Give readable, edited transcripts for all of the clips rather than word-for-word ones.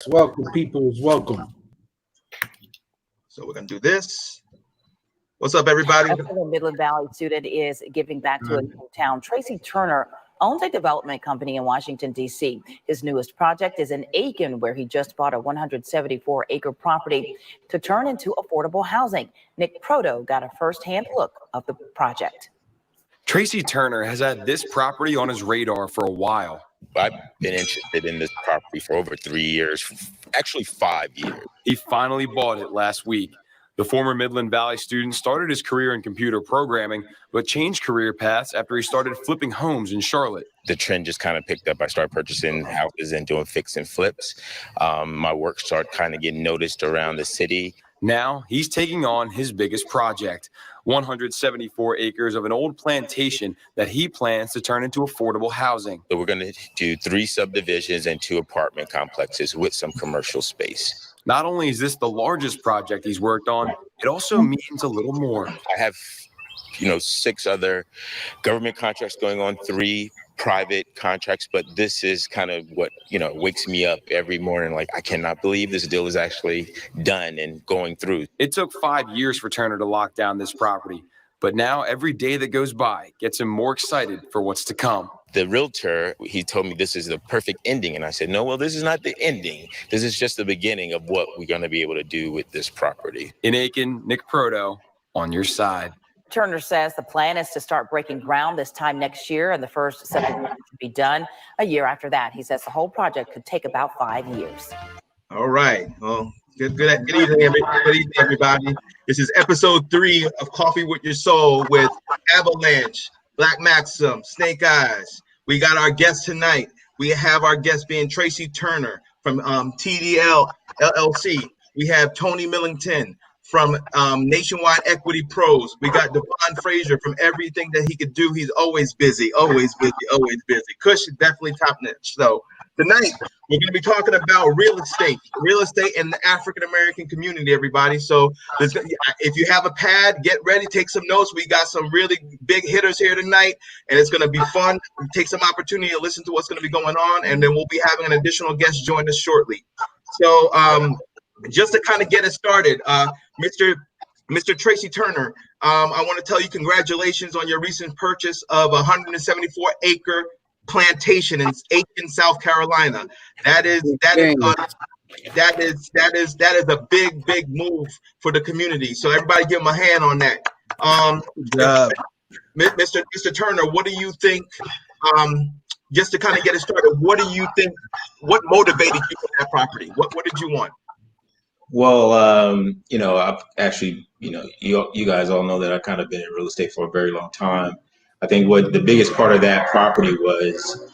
Welcome, people is welcome. So we're gonna do this. What's up, everybody? A Midland Valley student is giving back to his hometown. Tracy Turner owns a development company in Washington, D.C. His newest project is in Aiken, where he just bought a 174-acre property to turn into affordable housing. Nick Proto got a first-hand look of the project. Tracy Turner has had this property on his radar for a while. I've been interested in this property for over 3 years, actually 5 years. He finally bought it last week. The former Midland Valley student started his career in computer programming, but changed career paths after he started flipping homes in Charlotte. The trend just kind of picked up. I started purchasing houses and doing fix and flips. My work started kind of getting noticed around the city. Now he's taking on his biggest project, 174 acres of an old plantation that he plans to turn into affordable housing. So we're going to do 3 subdivisions and 2 apartment complexes with some commercial space. Not only is this the largest project he's worked on, it also means a little more. I have, 6 other government contracts going on, 3 private contracts, but this is kind of what, wakes me up every morning. Like, I cannot believe this deal is actually done and going through. It took 5 years for Turner to lock down this property, but now every day that goes by gets him more excited for what's to come. The realtor, he told me this is the perfect ending. And I said, no, well, this is not the ending. This is just the beginning of what we're going to be able to do with this property. In Aiken, Nick Proto, on your side. Turner says the plan is to start breaking ground this time next year, and the first subdivision to be done a year after that. He says the whole project could take about 5 years. All right. Well, good evening, everybody. This is episode 3 of Coffee with Your Soul with Avalanche, Black Maxim, Snake Eyes. We got our guest tonight. We have our guest being Tracy Turner from TDL LLC. We have Tony Millington from Nationwide Equity Pros. We got Devon Frazier from everything that he could do. He's always busy, always busy, always busy. Kush is definitely top notch. So tonight, we're going to be talking about real estate in the African-American community, everybody. So if you have a pad, get ready, take some notes. We got some really big hitters here tonight, and it's going to be fun. Take some opportunity to listen to what's going to be going on, and then we'll be having an additional guest join us shortly. So just to kind of get us started, Mr. Tracy Turner, I want to tell you congratulations on your recent purchase of a 174-acre plantation in Aiken, South Carolina. That is a big move for the community. So everybody give him a hand on that. Mr. Turner, what do you think? Just to kind of get it started, what do you think? What motivated you for that property? What did you want? Well, I've actually, you guys all know that I've kind of been in real estate for a very long time. I think what the biggest part of that property was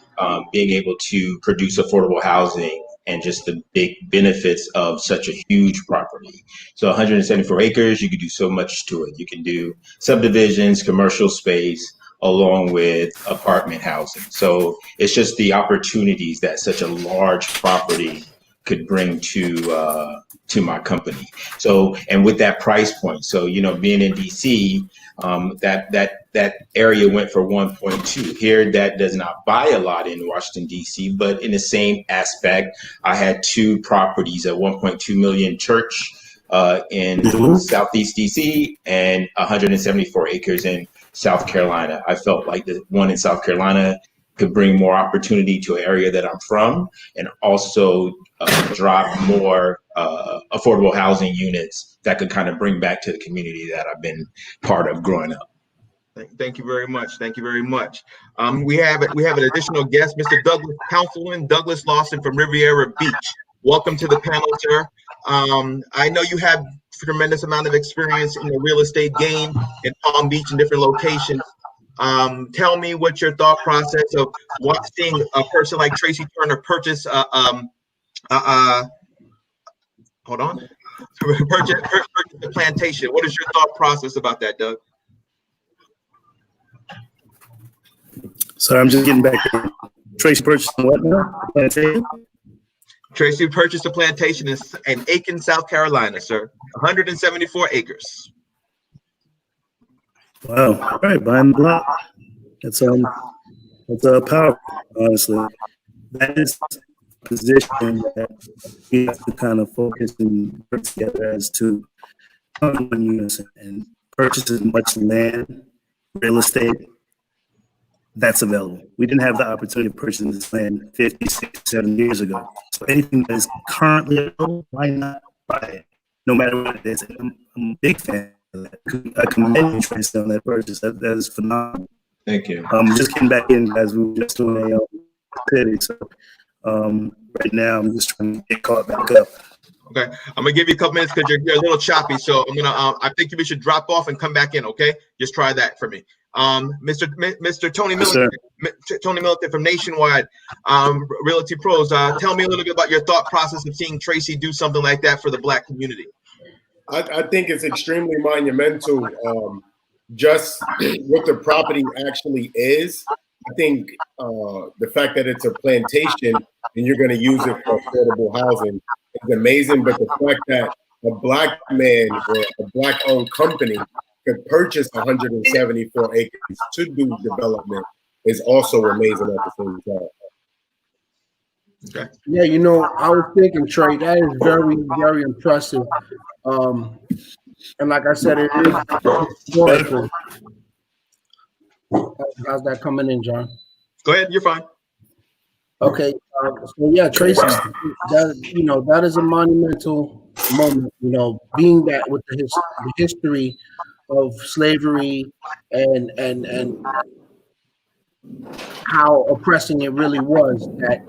being able to produce affordable housing and just the big benefits of such a huge property. So 174 acres, you could do so much to it. You can do subdivisions, commercial space, along with apartment housing. So it's just the opportunities that such a large property could bring to my company. So, and with that price point, so, being in DC, that area went for 1.2. Here, that does not buy a lot in Washington, DC, but in the same aspect, I had 2 properties at 1.2 million church in Southeast DC and 174 acres in South Carolina. I felt like the one in South Carolina could bring more opportunity to an area that I'm from, and also drive more affordable housing units that could kind of bring back to the community that I've been part of growing up. Thank you very much. Thank you very much. We have an additional guest, Mr. Councilman Douglas Lawson from Riviera Beach. Welcome to the panel, sir. I know you have a tremendous amount of experience in the real estate game in Palm Beach and different locations. Tell me what your thought process of seeing a person like Tracy Turner purchase purchase the plantation. What is your thought process about that, Doug? Sorry, I'm just getting back. Tracy purchased what now? Plantation? Tracy purchased a plantation in Aiken, South Carolina, sir. 174 acres. Wow. All right, buying the block. That's powerful, honestly. That is position that we have to kind of focus and work together as to come in unison and purchase as much land, real estate that's available. We didn't have the opportunity to purchase this land 50, 60, 70 years ago. So anything that is currently available, why not buy it? No matter what it is. I'm a big fan of that. I commend you, Tracy, on that purchase. That is phenomenal. Thank you. Just getting back in, guys. We were just doing a city. So right now, I'm just trying to get caught back up. Okay, I'm gonna give you a couple minutes because you're a little choppy. So I'm gonna. I think you should drop off and come back in. Okay, just try that for me. Mr. Tony Militant, Tony Militant from Nationwide Realty Pros. Tell me a little bit about your thought process of seeing Tracy do something like that for the Black community. I think it's extremely monumental. Just what the property actually is. I think the fact that it's a plantation and you're going to use it for affordable housing is amazing. But the fact that a Black man or a Black-owned company could purchase 174 acres to do development is also amazing at the same time. Okay. Yeah, you know, I was thinking, Trey, that is very, very impressive. And like I said, it is historical. How's that coming in, John? Go ahead, you're fine. Okay, so yeah, Tracy, that is a monumental moment. You know, being that with the history of slavery and how oppressing it really was. That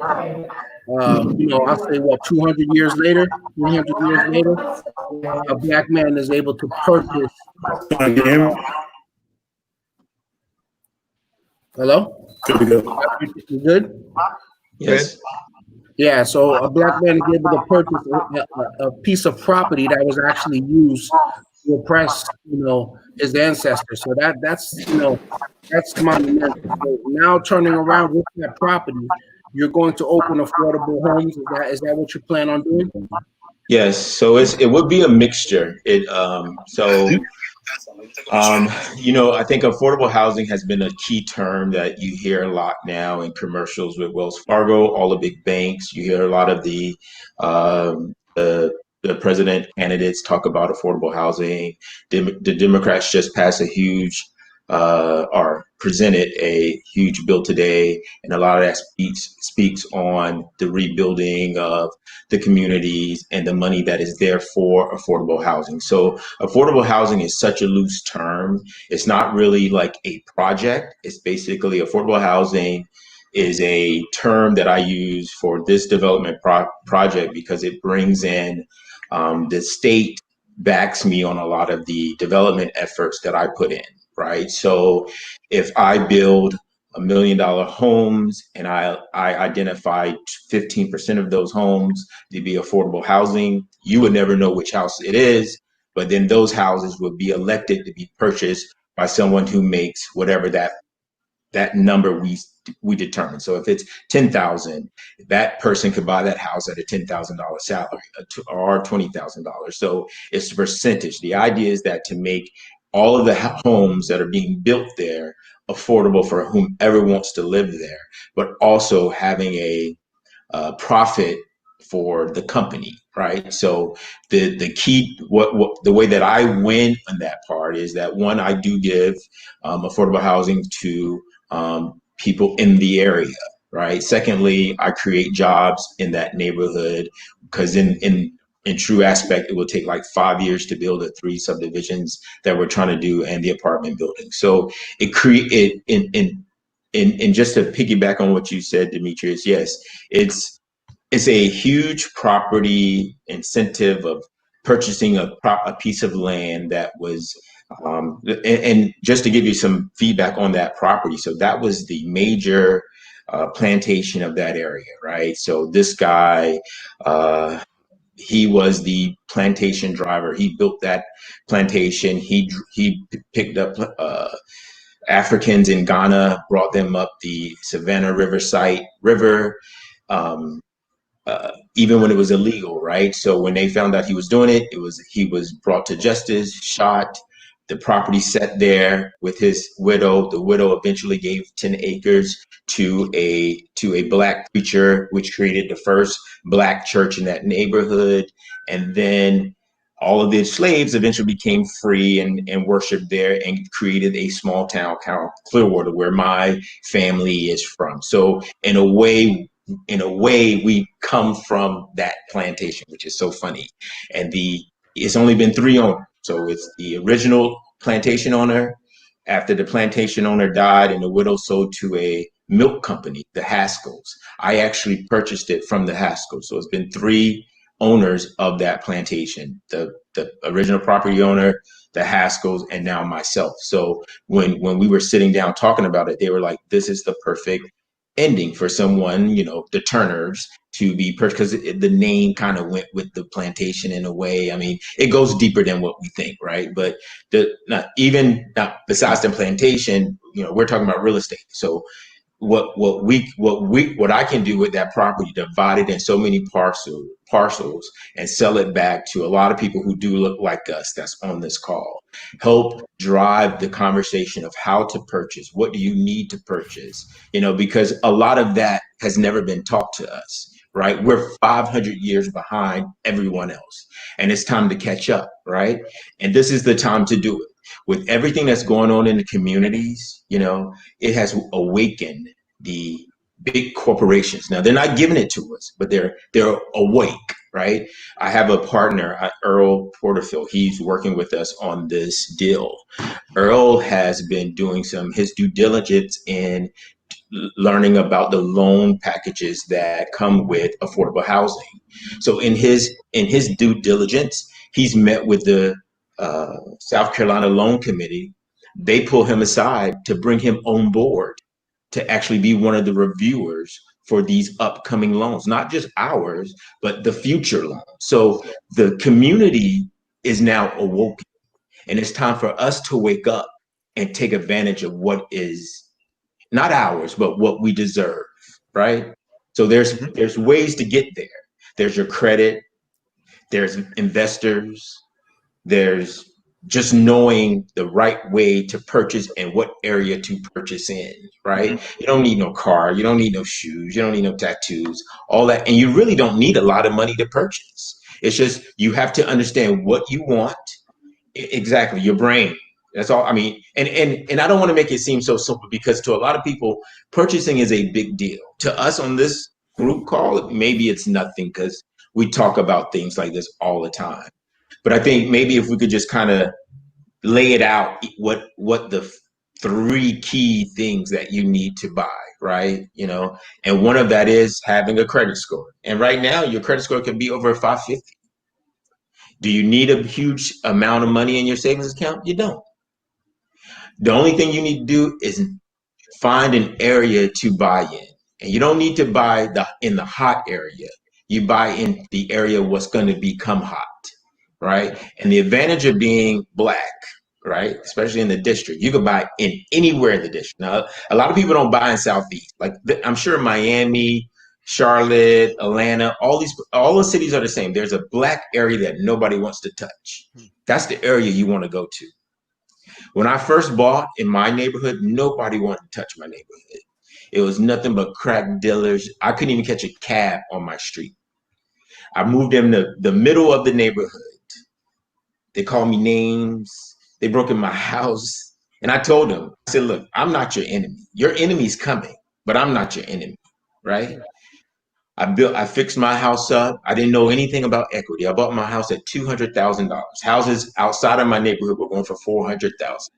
I'll say 200 years later, 300 years later, a Black man is able to purchase. Hello? Good to go. You good? Yes. Yeah, so a Black man is able to purchase a piece of property that was actually used to oppress, his ancestors. So that's monumental. So now turning around with that property, you're going to open affordable homes. Is that what you plan on doing? Yes. So it would be a mixture. I think affordable housing has been a key term that you hear a lot now in commercials with Wells Fargo, all the big banks. You hear a lot of the president candidates talk about affordable housing. The Democrats just passed presented a huge bill today, and a lot of that speaks on the rebuilding of the communities and the money that is there for affordable housing. So affordable housing is such a loose term. It's not really like a project. It's basically affordable housing is a term that I use for this development project because it brings in the state backs me on a lot of the development efforts that I put in. Right. So if I build $1 million homes and I identify 15% of those homes to be affordable housing, you would never know which house it is. But then those houses would be elected to be purchased by someone who makes whatever that number we determine. So if it's $10,000, that person could buy that house at a $10,000 salary or $20,000. So it's a percentage. The idea is that to make all of the homes that are being built there affordable for whomever wants to live there, but also having a profit for the company, right? So the key, the way that I win on that part is that one, I do give affordable housing to people in the area, right? Secondly, I create jobs in that neighborhood because in true aspect, it will take like 5 years to build the 3 subdivisions that we're trying to do and the apartment building. So it create and just to piggyback on what you said, Demetrius, yes, it's a huge property incentive of purchasing a piece of land that was, and just to give you some feedback on that property. So that was the major plantation of that area, right? So this guy, he was the plantation driver. He built that plantation. He picked up Africans in Ghana, brought them up the Savannah River, even when it was illegal, right? So when they found out he was doing it, he was brought to justice, shot. The property sat there with his widow. The widow eventually gave 10 acres to a black preacher, which created the first black church in that neighborhood. And then all of the slaves eventually became free and worshiped there and created a small town called Clearwater, where my family is from. So in a way, we come from that plantation, which is so funny. And it's only been 3 owners. So it's the original plantation owner. After the plantation owner died and the widow sold to a milk company, the Haskells, I actually purchased it from the Haskells. So it's been 3 owners of that plantation, the original property owner, the Haskells, and now myself. So when we were sitting down talking about it, they were like, this is the perfect ending for someone, the Turners, to be because the name kind of went with the plantation in a way. I mean, it goes deeper than what we think, right? But besides the plantation, we're talking about real estate. So what I can do with that property, divide it in so many parcels and sell it back to a lot of people who do look like us that's on this call, help drive the conversation of how to purchase, what do you need to purchase, because a lot of that has never been taught to us, right? We're 500 years behind everyone else, and it's time to catch up, right? And this is the time to do it. With everything that's going on in the communities, it has awakened the big corporations. Now, they're not giving it to us, but they're awake, right? I have a partner, Earl Porterfield. He's working with us on this deal. Earl has been doing his due diligence in learning about the loan packages that come with affordable housing. So in his due diligence, he's met with the South Carolina Loan Committee. They pull him aside to bring him on board to actually be one of the reviewers for these upcoming loans, not just ours, but the future loans. So the community is now awoken, and it's time for us to wake up and take advantage of what is not ours, but what we deserve, right? So there's ways to get there. There's your credit, there's investors, there's just knowing the right way to purchase and what area to purchase in, right? You don't need no car, you don't need no shoes, you don't need no tattoos, all that. And you really don't need a lot of money to purchase. It's just, you have to understand what you want. Exactly, your brain. That's all. I mean, and I don't want to make it seem so simple, because to a lot of people, purchasing is a big deal. To us on this group call, maybe it's nothing because we talk about things like this all the time. But I think maybe if we could just kind of lay it out, what the 3 key things that you need to buy, right? And one of that is having a credit score. And right now, your credit score can be over 550. Do you need a huge amount of money in your savings account? You don't. The only thing you need to do is find an area to buy in. And you don't need to buy in the hot area. You buy in the area what's going to become hot. Right? And the advantage of being Black, right, especially in the district, you can buy in anywhere in the district. Now, a lot of people don't buy in Southeast. Like, I'm sure Miami, Charlotte, Atlanta, all the cities are the same. There's a Black area that nobody wants to touch. That's the area you want to go to. When I first bought in my neighborhood, nobody wanted to touch my neighborhood. It was nothing but crack dealers. I couldn't even catch a cab on my street. I moved them to the middle of the neighborhood. They called me names. They broke in my house. And I told them, I said, look, I'm not your enemy. Your enemy's coming, but I'm not your enemy, right? I fixed my house up. I didn't know anything about equity. I bought my house at $200,000. Houses outside of my neighborhood were going for $400,000.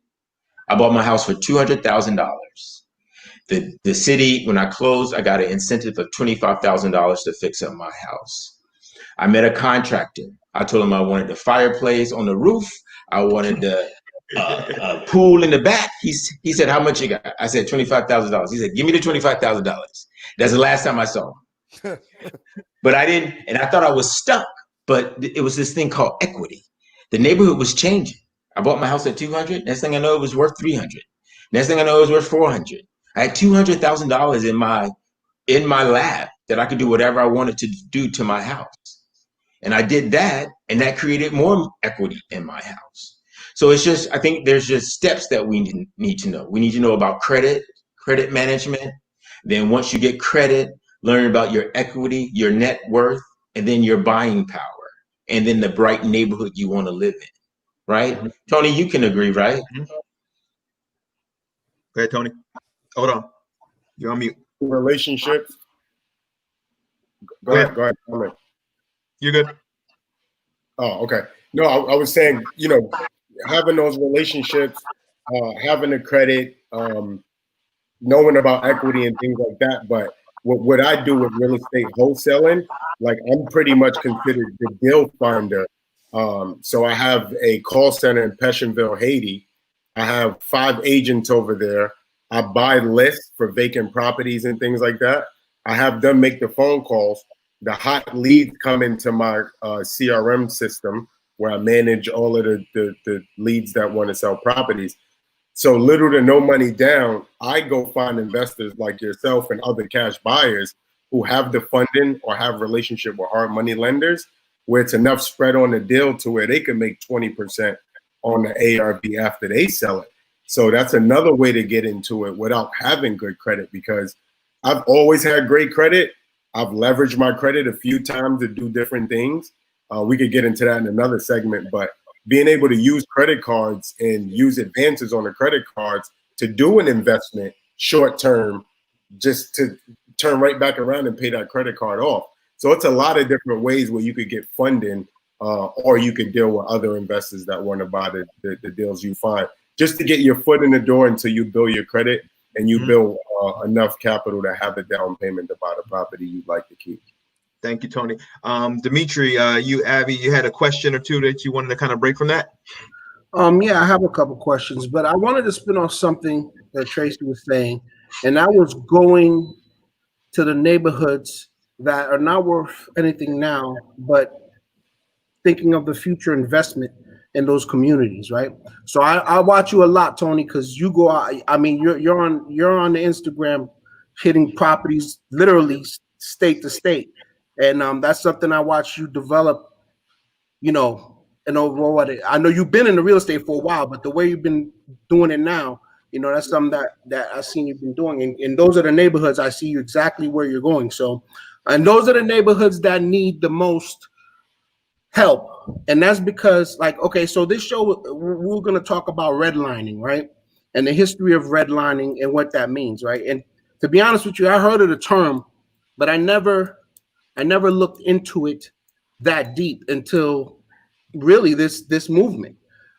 I bought my house for $200,000. The city, when I closed, I got an incentive of $25,000 to fix up my house. I met a contractor. I told him I wanted the fireplace on the roof. I wanted the pool in the back. He said, how much you got? I said, $25,000. He said, give me the $25,000. That's the last time I saw him. But I didn't, and I thought I was stuck, but it was this thing called equity. The neighborhood was changing. I bought my house at 200. Next thing I know, it was worth 300. Next thing I know, it was worth 400. I had $200,000 in my lab that I could do whatever I wanted to do to my house. And I did that, and that created more equity in my house. So it's just, I think there's just steps that we need to know. We need to know about credit management. Then once you get credit, learn about your equity, your net worth, and then your buying power, and then the bright neighborhood you want to live in, right? Tony, you can agree, right? Go ahead, Tony. Hold on. You're on mute. Relationships. Go ahead. You're good. Oh, okay. No, I was saying, you know, having those relationships, having the credit, knowing about equity and things like that. But what I do with real estate wholesaling, like I'm pretty much considered the deal finder. So I have a call center in Pétionville, Haiti. I have 5 agents over there. I buy lists for vacant properties and things like that. I have them make the phone calls. The hot leads come into my CRM system where I manage all of the leads that want to sell properties. So little to no money down, I go find investors like yourself and other cash buyers who have the funding or have relationship with hard money lenders where it's enough spread on the deal to where they can make 20% on the ARV after they sell it. So that's another way to get into it without having good credit, because I've always had great credit. I've leveraged my credit a few times to do different things. We could get into that in another segment, but being able to use credit cards and use advances on the credit cards to do an investment short term, just to turn right back around and pay that credit card off. So it's a lot of different ways where you could get funding, or you could deal with other investors that want to buy the deals you find, just to get your foot in the door until you build your credit and you build enough capital to have a down payment to buy the property you'd like to keep. Thank you, Tony. Dimitri, Abby, you had a question or two that you wanted to kind of break from that? Yeah, I have a couple questions, but I wanted to spin off something that Tracy was saying, and that was going to the neighborhoods that are not worth anything now, but thinking of the future investment in those communities, right? So I watch you a lot, Tony, because you go out. I mean, you're on the Instagram hitting properties literally state to state, and that's something I watch you develop. You know, and overall, I know you've been in the real estate for a while, but the way you've been doing it now, you know, that's something that I've seen you've been doing. And those are the neighborhoods I see you exactly where you're going. So, and those are the neighborhoods that need the most help. And that's because, like, okay, so this show, we're going to talk about redlining, right? And the history of redlining and what that means, right? And to be honest with you, I heard of the term, but I never looked into it that deep until really this movement.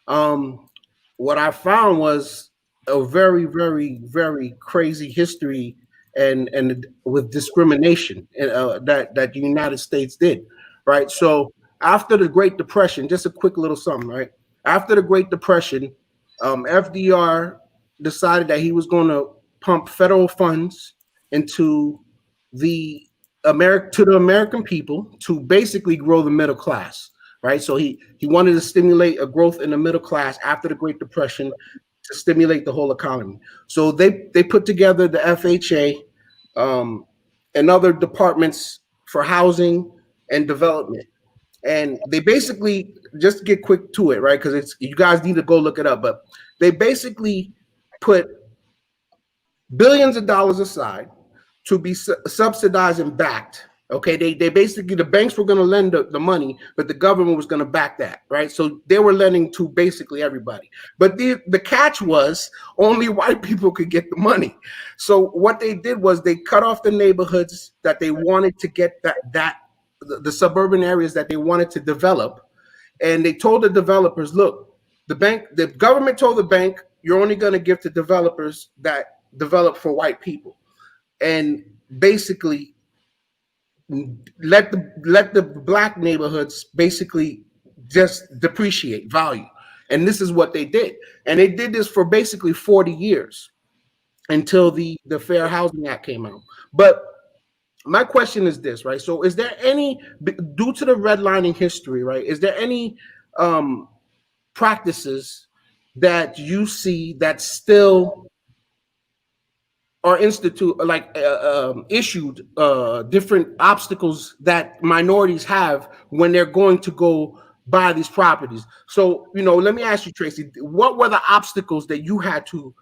What I found was a very, very, very crazy history and with discrimination that the United States did, right? So after the Great Depression, just a quick little something, right? After the Great Depression, FDR decided that he was going to pump federal funds into the American people to basically grow the middle class, right? So he wanted to stimulate a growth in the middle class after the Great Depression to stimulate the whole economy. So they put together the FHA and other departments for housing and development. And they basically, just get quick to it, right? Because you guys need to go look it up, but they basically put billions of dollars aside to be subsidized and backed. Okay, they basically, the banks were going to lend the money, but the government was going to back that, right? So they were lending to basically everybody. But the catch was only white people could get the money. So what they did was they cut off the neighborhoods that they wanted to get the suburban areas that they wanted to develop, and they told the developers, look, the government told the bank, you're only going to give to developers that develop for white people, and basically let the black neighborhoods basically just depreciate value. And this is what they did, and they did this for basically 40 years until the Fair Housing Act came out. But my question is this, right? So is there any, due to the redlining history, right, is there any practices that you see that still are issued different obstacles that minorities have when they're going to go buy these properties. So, let me ask you, Tracy, what were the obstacles that you had to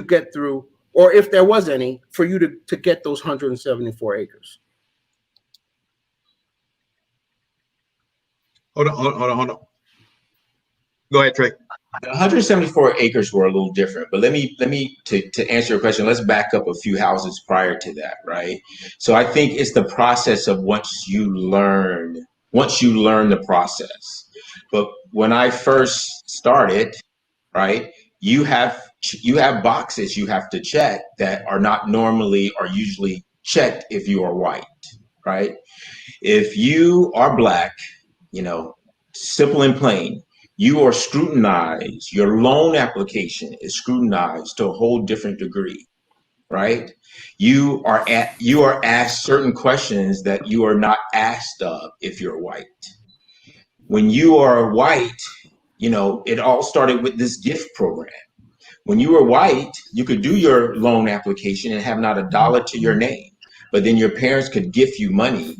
get through, or if there was any, for you to get those 174 acres? Hold on. Go ahead, Trey. 174 acres were a little different, but let me to answer your question, let's back up a few houses prior to that, right? So I think it's the process of once you learn the process. But when I first started, right, you have boxes you have to check that are not normally or usually checked if you are white, right? If you are Black, simple and plain, you are scrutinized. Your loan application is scrutinized to a whole different degree, right? You are asked certain questions that you are not asked of if you're white. When you are white, it all started with this gift program. When you were white, you could do your loan application and have not a dollar to your name, but then your parents could gift you money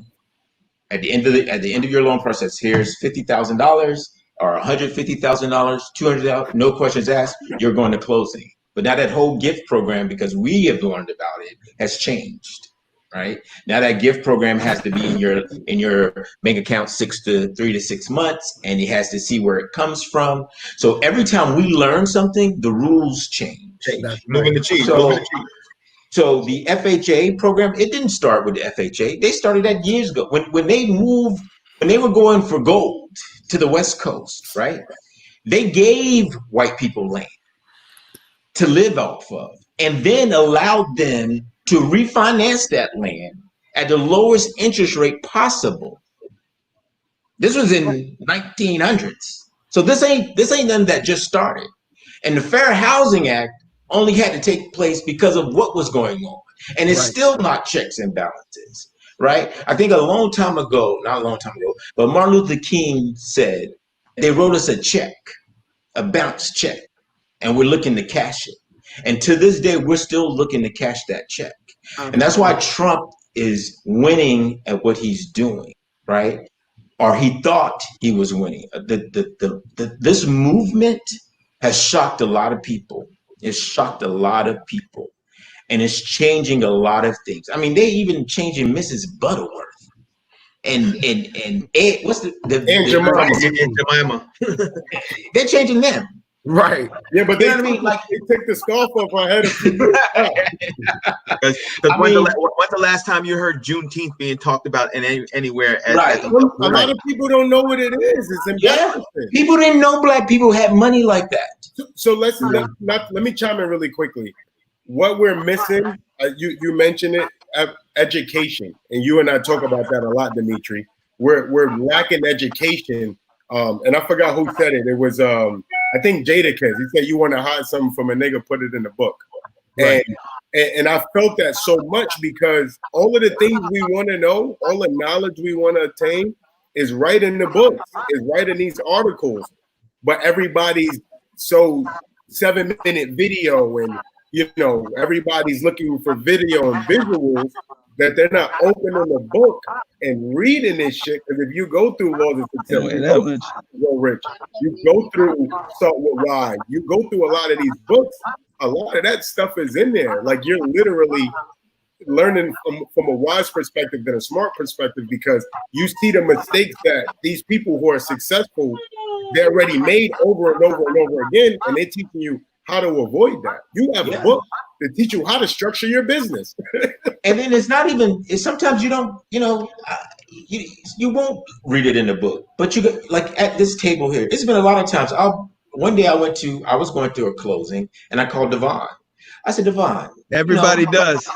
at the end of your loan process. Here's $50,000 or $150,000, $200,000, no questions asked. You're going to closing. But now that whole gift program, because we have learned about it, has changed. Right now, that gift program has to be in your bank account 3 to 6 months, and it has to see where it comes from. So every time we learn something, the rules change. Moving the cheese. So the FHA program, it didn't start with the FHA. They started that years ago when they were going for gold to the West Coast, right? They gave white people land to live off of, and then allowed them to refinance that land at the lowest interest rate possible. This was in 1900s. So this ain't nothing that just started. And the Fair Housing Act only had to take place because of what was going on. And it's still not checks and balances, right? I think not a long time ago, but Martin Luther King said, they wrote us a check, a bounce check, and we're looking to cash it. And to this day, we're still looking to cash that check. And that's why Trump is winning at what he's doing, right? Or he thought he was winning. This movement has shocked a lot of people. It's shocked a lot of people. And it's changing a lot of things. I mean, they even changing Mrs. Butterworth. And Ed, what's Jemima. They're changing them. Right. Yeah, but You know what I mean? Like, they took the scarf off our head. When's the last time you heard Juneteenth being talked about anywhere? A lot of people don't know what it is. It's embarrassing. People didn't know Black people had money like that. So let me chime in really quickly. What we're missing, you mentioned it, education, and you and I talk about that a lot, Dimitri. We're lacking education, and I forgot who said it. It was I think Jadakiss. He said, "You want to hide something from a nigga, put it in the book." Right. And I felt that so much because all of the things we want to know, all the knowledge we want to attain, is right in the books, is right in these articles. But everybody's so 7-minute video, and everybody's looking for video and visuals, that they're not opening the book and reading this shit. Because if you go through Laws of Success, you go through Start With Why, you go through a lot of these books, a lot of that stuff is in there. Like, you're literally learning from a wise perspective than a smart perspective, because you see the mistakes that these people who are successful, they already made over and over and over again, and they're teaching you how to avoid that. You have a book to teach you how to structure your business. And then it's not even, sometimes you don't, you won't read it in the book, but you get, like at this table here, it's been a lot of times. One day I was going through a closing, and I called Devon. I said, Devon. Everybody does.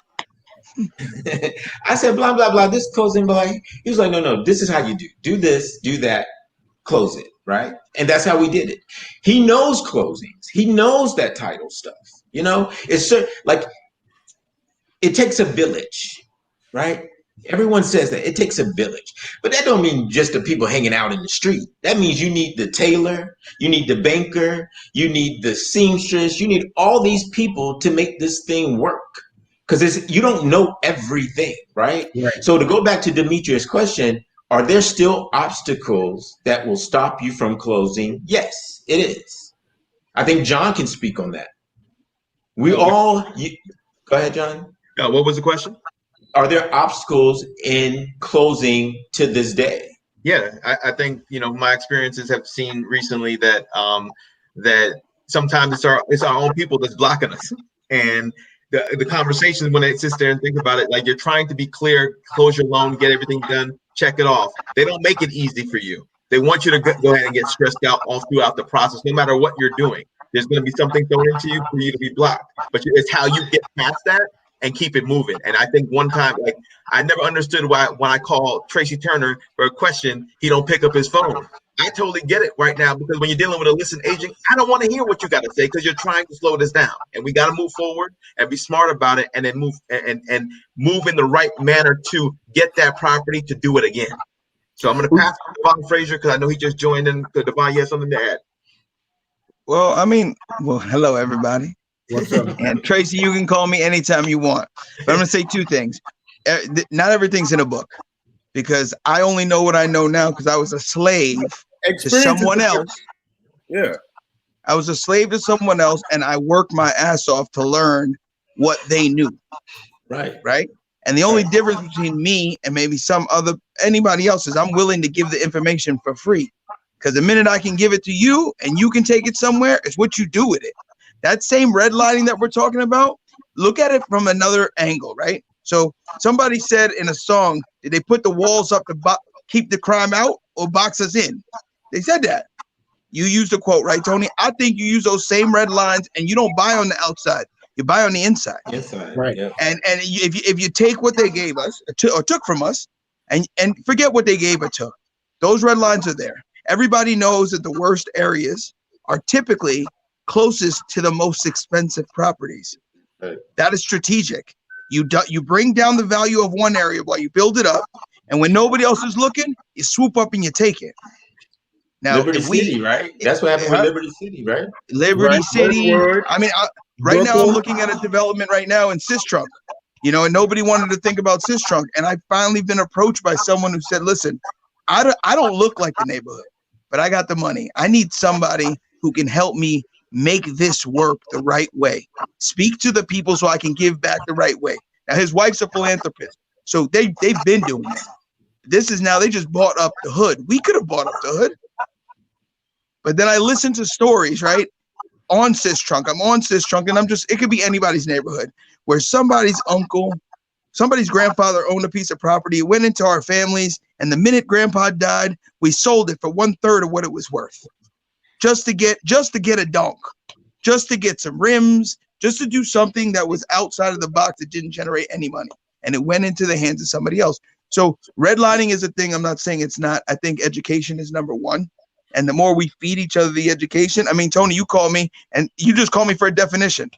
I said, blah, blah, blah, this closing, blah. He was like, no, this is how you do this, do that, close it, right? And that's how we did it. He knows closings. He knows that title stuff. It's like, it takes a village, right? Everyone says that it takes a village, but that don't mean just the people hanging out in the street. That means you need the tailor, you need the banker, you need the seamstress, you need all these people to make this thing work. Because you don't know everything, right? So to go back to Demetrius' question, Are there still obstacles that will stop you from closing? Yes, it is. I think John can speak on that. Go ahead, John. What was the question? Are there obstacles in closing to this day? Yeah, I think, my experiences have seen recently that that sometimes it's our own people that's blocking us. And the conversation, when they sit there and think about it, like, you're trying to be clear, close your loan, get everything done, check it off. They don't make it easy for you. They want you to go ahead and get stressed out all throughout the process, no matter what you're doing. There's going to be something thrown into you for you to be blocked. But it's how you get past that and keep it moving. And I think one time, like, I never understood why when I call Tracy Turner for a question, he don't pick up his phone. I totally get it right now, because when you're dealing with a listing agent, I don't want to hear what you got to say, because you're trying to slow this down. And we got to move forward and be smart about it, and then move move in the right manner to get that property to do it again. So I'm going to pass to Devon Frazier, because I know he just joined in. Devon, you have something to add? Well, hello, everybody. What's up? And Tracy, you can call me anytime you want. But I'm going to say two things. Not everything's in a book, because I only know what I know now because I was a slave to someone else. Yeah. I was a slave to someone else, and I worked my ass off to learn what they knew. Right. And the only difference between me and maybe anybody else is I'm willing to give the information for free. Because the minute I can give it to you and you can take it somewhere, it's what you do with it. That same redlining that we're talking about, look at it from another angle, right? So somebody said in a song, did they put the walls up to keep the crime out or box us in? They said that. You used a quote, right, Tony? I think you use those same red lines, and you don't buy on the outside. You buy on the inside. Inside, right. Yeah. And if you take what they gave us or took from us, and forget what they gave or took, those red lines are there. Everybody knows that the worst areas are typically closest to the most expensive properties. Right. That is strategic. You bring down the value of one area while you build it up, and when nobody else is looking, you swoop up and you take it. Now, Liberty City, right? That's what happened with Liberty City, right? Liberty City. Westward. I mean, right now I'm looking at a development right now in Sistrunk, and nobody wanted to think about Sistrunk, and I've finally been approached by someone who said, "Listen, I don't look like the neighborhood, but I got the money. I need somebody who can help me make this work the right way. Speak to the people so I can give back the right way." Now, his wife's a philanthropist, so they've been doing it. This is now, they just bought up the hood. We could have bought up the hood. But then I listen to stories, right, on Sistrunk. I'm on Sistrunk, and it could be anybody's neighborhood, where somebody's uncle, somebody's grandfather owned a piece of property. It went into our families, and the minute grandpa died, we sold it for 1/3 of what it was worth. Just to get a donk, just to get some rims, just to do something that was outside of the box that didn't generate any money. And it went into the hands of somebody else. So redlining is a thing. I'm not saying it's not. I think education is number one. And the more we feed each other the education, I mean, Tony, you call me and you just call me for a definition.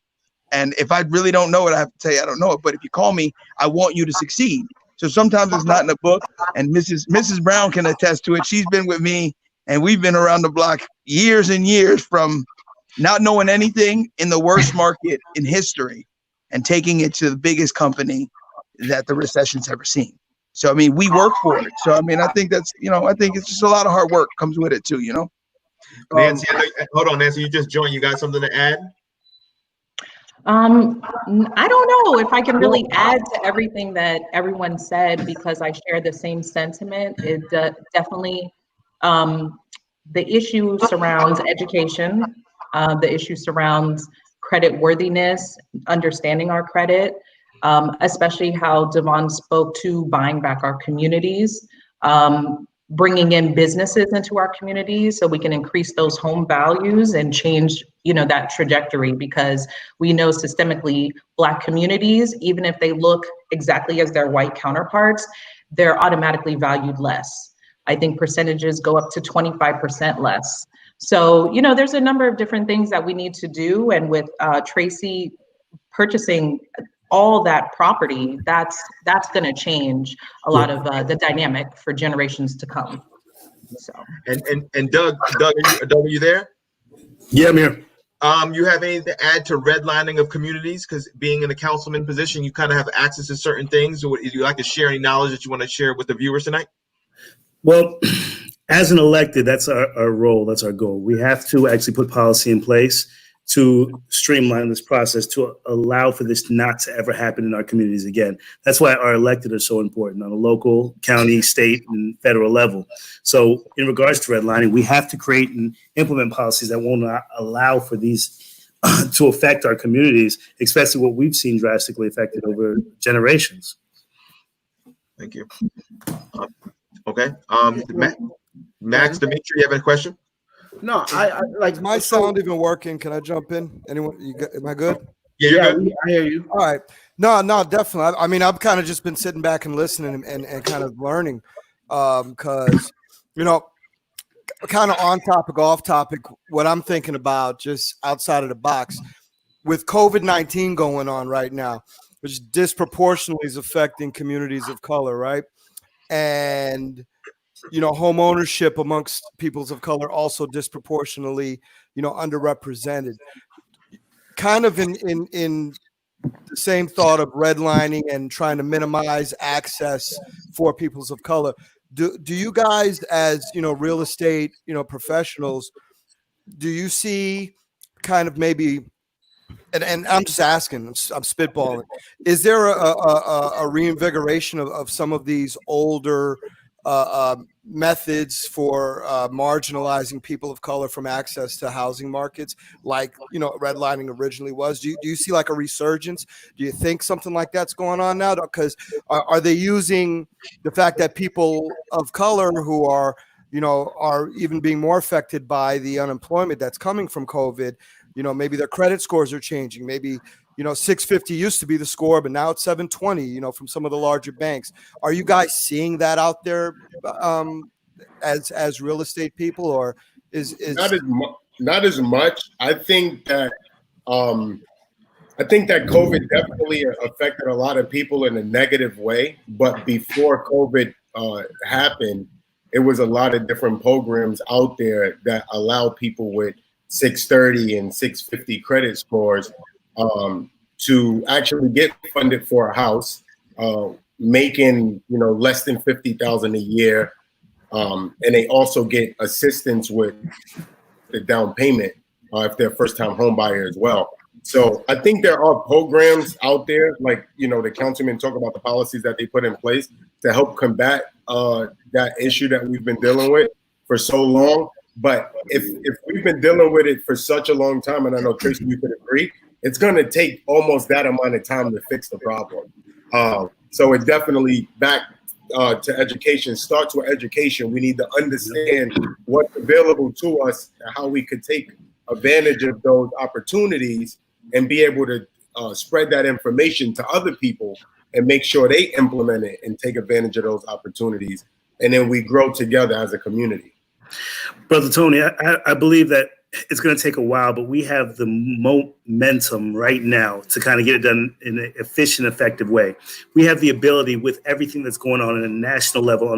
And if I really don't know it, I have to tell you I don't know it. But if you call me, I want you to succeed. So sometimes it's not in a book. And Mrs. Brown can attest to it. She's been with me, and we've been around the block years and years, from not knowing anything in the worst market in history and taking it to the biggest company that the recession's ever seen. So, I mean, we work for it. So, I mean, I think that's, I think it's just a lot of hard work comes with it too, Nancy, hold on, Nancy, you just joined. You got something to add? I don't know if I can really add to everything that everyone said, because I share the same sentiment. It definitely, the issue surrounds education. The issue surrounds credit worthiness, understanding our credit, especially how Devon spoke to buying back our communities, bringing in businesses into our communities so we can increase those home values and change, that trajectory, because we know systemically Black communities, even if they look exactly as their white counterparts, they're automatically valued less. I think percentages go up to 25% less. So, there's a number of different things that we need to do. And with Tracy purchasing all that property, that's going to change a lot of the dynamic for generations to come. So. And Doug, are you there? Yeah, I'm here. You have anything to add to redlining of communities? Because being in a councilman position, you kind of have access to certain things. Or would you like to share any knowledge that you want to share with the viewers tonight? Well, as an elected, that's our role, that's our goal. We have to actually put policy in place to streamline this process, to allow for this not to ever happen in our communities again. That's why our elected are so important on a local, county, state, and federal level. So in regards to redlining, we have to create and implement policies that will not allow for these to affect our communities, especially what we've seen drastically affected over generations. Thank you. Okay. Max, Dimitri, you have a question? No, I like my sound even working. Can I jump in? Anyone? Am I good? Yeah, I hear you. All right. No, definitely. I mean, I've kind of just been sitting back and listening and kind of learning, because kind of on topic, off topic. What I'm thinking about, just outside of the box, with COVID-19 going on right now, which disproportionately is affecting communities of color, right? And home ownership amongst peoples of color also disproportionately, underrepresented. Kind of in the same thought of redlining and trying to minimize access for peoples of color. Do you guys, as real estate, professionals, do you see kind of maybe, and I'm just asking, I'm spitballing, is there a reinvigoration of some of these older methods for marginalizing people of color from access to housing markets, like redlining originally was? Do you see like a resurgence? Do you think something like that's going on now? Because are they using the fact that people of color who are even being more affected by the unemployment that's coming from COVID? Maybe their credit scores are changing. Maybe 650 used to be the score, but now it's 720, from some of the larger banks. Are you guys seeing that out there as real estate people, or is not as much? I think that COVID definitely affected a lot of people in a negative way. But before COVID happened, it was a lot of different programs out there that allow people with 630 and 650 credit scores to actually get funded for a house, making less than $50,000 a year, and they also get assistance with the down payment if they're first-time home buyer as well. So I think there are programs out there, like the councilmen talk about the policies that they put in place to help combat that issue that we've been dealing with for so long. But if we've been dealing with it for such a long time, and I know Tracy, you could agree, it's going to take almost that amount of time to fix the problem. So it definitely back to education. Starts with education. We need to understand what's available to us, how we could take advantage of those opportunities and be able to spread that information to other people and make sure they implement it and take advantage of those opportunities. And then we grow together as a community. Brother Tony, I believe that it's going to take a while, but we have the momentum right now to kind of get it done in an efficient, effective way. We have the ability, with everything that's going on at a national level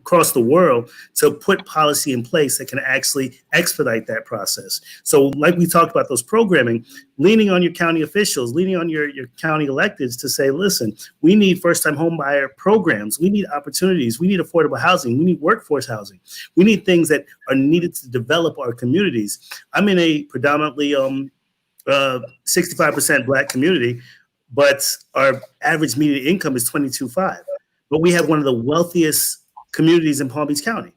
across the world, to put policy in place that can actually expedite that process. So like we talked about those programming, leaning on your county officials, leaning on your county electeds to say, listen, we need first-time home buyer programs. We need opportunities. We need affordable housing. We need workforce housing. We need things that are needed to develop our communities. I'm in a predominantly 65% Black community, but our average median income is $22,500. But we have one of the wealthiest communities in Palm Beach County.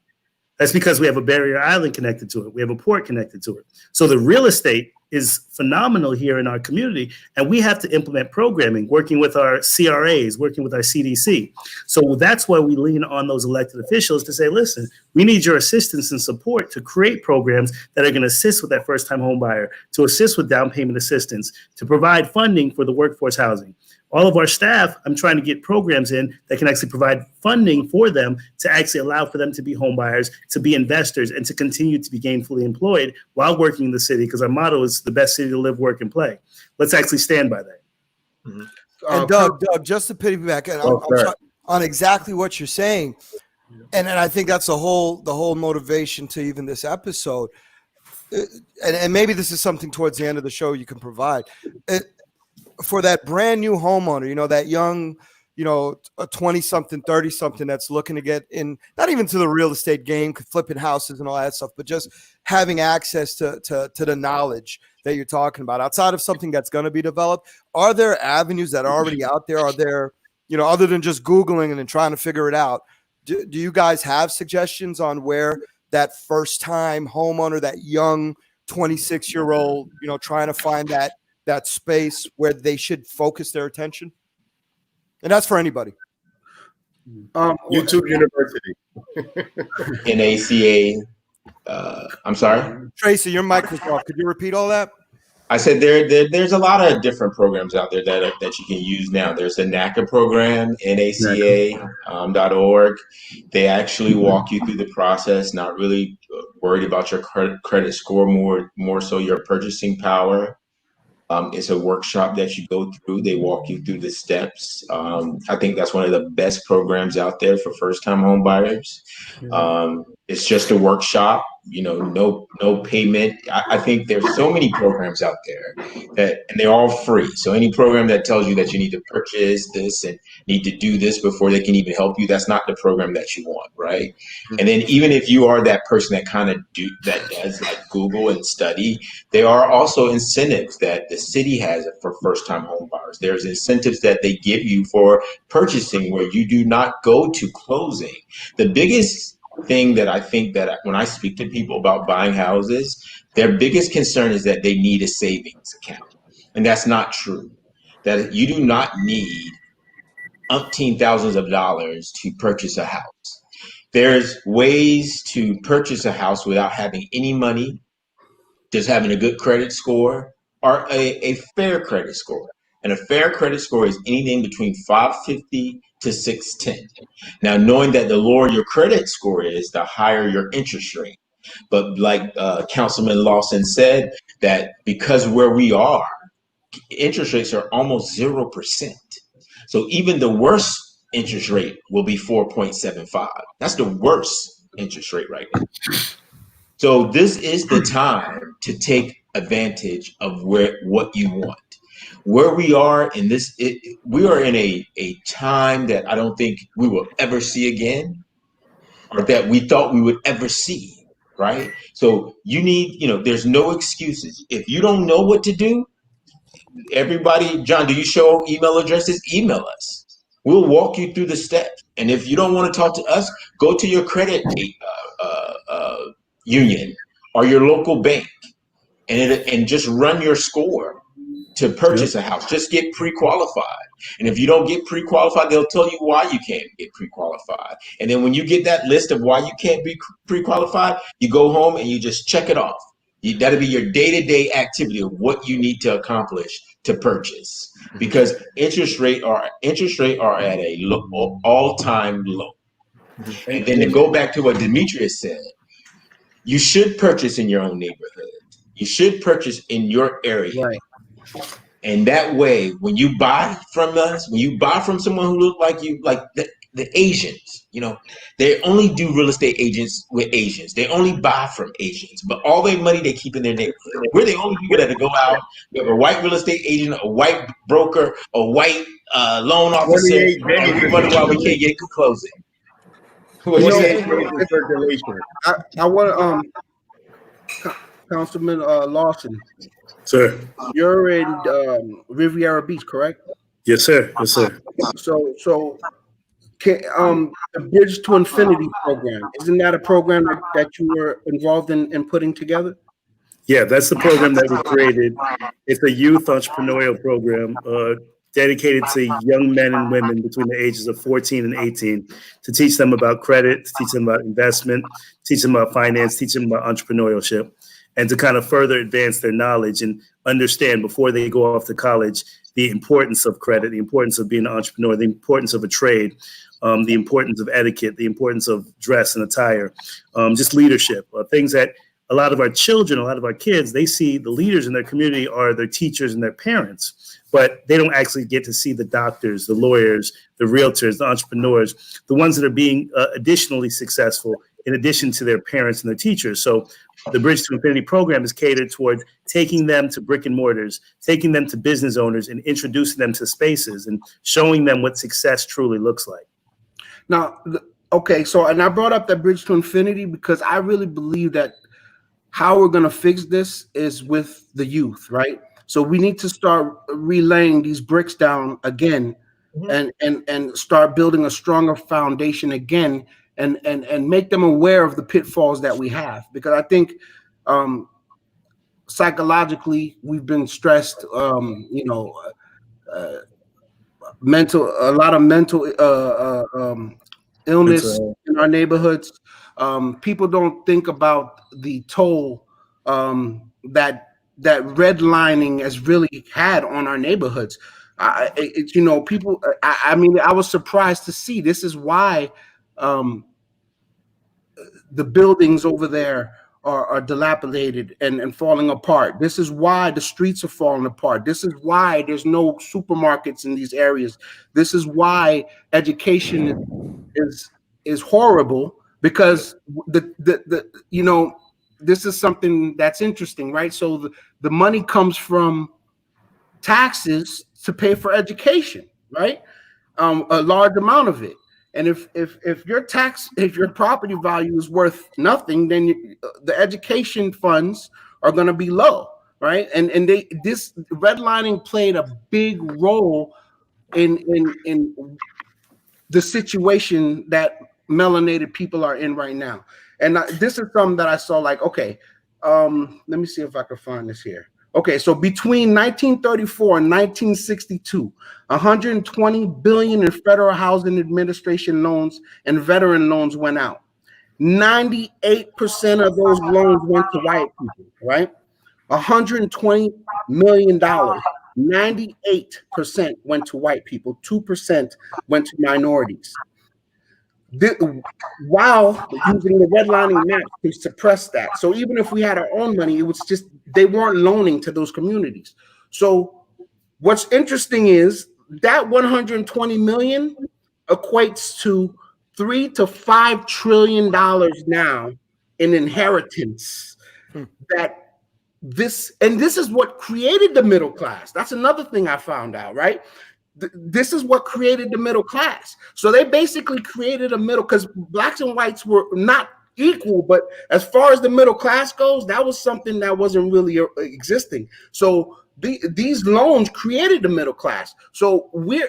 That's because we have a barrier island connected to it. We have a port connected to it. So the real estate is phenomenal here in our community, and we have to implement programming, working with our CRAs, working with our CDC. So that's why we lean on those elected officials to say, listen, we need your assistance and support to create programs that are going to assist with that first-time home buyer, to assist with down payment assistance, to provide funding for the workforce housing. All of our staff, I'm trying to get programs in that can actually provide funding for them to actually allow for them to be home buyers, to be investors, and to continue to be gainfully employed while working in the city, because our motto is the best city to live, work, and play. Let's actually stand by that. Mm-hmm. And Doug, just to piggyback on exactly what you're saying, and I think that's the whole motivation to even this episode, and maybe this is something towards the end of the show you can provide. For that brand new homeowner, that young, you know, a 20-something, 30-something that's looking to get in, not even to the real estate game, flipping houses and all that stuff, but just having access to the knowledge that you're talking about outside of something that's going to be developed? Are there avenues that are already out there? Are there, you know, other than just Googling and then trying to figure it out, do you guys have suggestions on where that first time homeowner, that young 26-year-old, you know, trying to find that space where they should focus their attention? And that's for anybody. YouTube University. NACA. I'm sorry? Tracy, your mic was off. Could you repeat all that? I said there's a lot of different programs out there that you can use now. There's the NACA program, NACA.org. They actually walk you through the process, not really worried about your credit score, more so your purchasing power. It's a workshop that you go through. They walk you through the steps. I think that's one of the best programs out there for first-time home buyers. It's just a workshop, you know, no payment. I think there's so many programs out there and they're all free. So any program that tells you that you need to purchase this and need to do this before they can even help you, that's not the program that you want, right? And then even if you are that person that kind of does like Google and study, there are also incentives that the city has for first-time home buyers. There's incentives that they give you for purchasing where you do not go to closing. The biggest thing that I think that when I speak to people about buying houses, their biggest concern is that they need a savings account. And that's not true. That you do not need umpteen thousands of dollars to purchase a house. There's ways to purchase a house without having any money, just having a good credit score or a fair credit score. And a fair credit score is anything between 550 to 610. Now, knowing that the lower your credit score is, the higher your interest rate. But like Councilman Lawson said, that because where we are, interest rates are almost 0%. So even the worst interest rate will be 4.75. That's the worst interest rate right now. So this is the time to take advantage of what you want. Where we are in this, we are in a time that I don't think we will ever see again, or that we thought we would ever see, right? So you need, you know, there's no excuses. If you don't know what to do, everybody, John, do you show email addresses? Email us. We'll walk you through the steps. And if you don't want to talk to us, go to your credit union or your local bank and just run your score to purchase a house. Just get pre-qualified. And if you don't get pre-qualified, they'll tell you why you can't get pre-qualified. And then when you get that list of why you can't be pre-qualified, you go home and you just check it off. That'll be your day-to-day activity of what you need to accomplish to purchase, because interest rate are at a all-time low. And then to go back to what Demetrius said, you should purchase in your own neighborhood. You should purchase in your area. Right. And that way, when you buy from us, when you buy from someone who look like you, like the Asians, you know, they only do real estate agents with Asians. They only buy from Asians, but all their money they keep in their neighborhood. We're the only people that go out. We have a white real estate agent, a white broker, a white loan officer. And we wonder why we can't get closing. I want Councilman Lawson. Sir. You're in Riviera Beach, correct? Yes, sir. Yes, sir. So the Bridge to Infinity program, isn't that a program that you were involved in putting together? Yeah, that's the program that we created. It's a youth entrepreneurial program dedicated to young men and women between the ages of 14 and 18 to teach them about credit, to teach them about investment, teach them about finance, teach them about entrepreneurship, and to kind of further advance their knowledge and understand before they go off to college the importance of credit, the importance of being an entrepreneur, the importance of a trade, the importance of etiquette, the importance of dress and attire, just leadership, things that a lot of our children, a lot of our kids, they see the leaders in their community are their teachers and their parents, but they don't actually get to see the doctors, the lawyers, the realtors, the entrepreneurs, the ones that are being additionally successful in addition to their parents and their teachers. So the Bridge to Infinity program is catered toward taking them to brick and mortars, taking them to business owners, and introducing them to spaces and showing them what success truly looks like. Now, okay, so, and I brought up that Bridge to Infinity because I really believe that how we're going to fix this is with the youth, right? So we need to start relaying these bricks down again, and start building a stronger foundation again, and make them aware of the pitfalls that we have. Because I think psychologically we've been stressed, a lot of mental illness in our neighborhoods. People don't think about the toll that redlining has really had on our neighborhoods. People. I mean, I was surprised to see. This is why the buildings over there are dilapidated and falling apart. This is why the streets are falling apart. This is why there's no supermarkets in these areas. This is why education is horrible, because this is something that's interesting, right? So the money comes from taxes to pay for education, right? A large amount of it. And if your property value is worth nothing, then the education funds are going to be low, right? And this redlining played a big role in the situation that melanated people are in right now. And this is something that I saw, like, okay, let me see if I can find this here. Okay, so between 1934 and 1962, 120 billion in Federal Housing Administration loans and veteran loans went out. 98% of those loans went to white people, right? $120 million. 98% went to white people. 2% went to minorities. While using the redlining map to suppress that. So even if we had our own money, it was just, they weren't loaning to those communities. So what's interesting is that 120 million equates to $3 to $5 trillion now in inheritance. This is what created the middle class. That's another thing I found out, right? This is what created the middle class. So they basically created a middle, because blacks and whites were not equal, but as far as the middle class goes, that was something that wasn't really existing. So these loans created the middle class. So we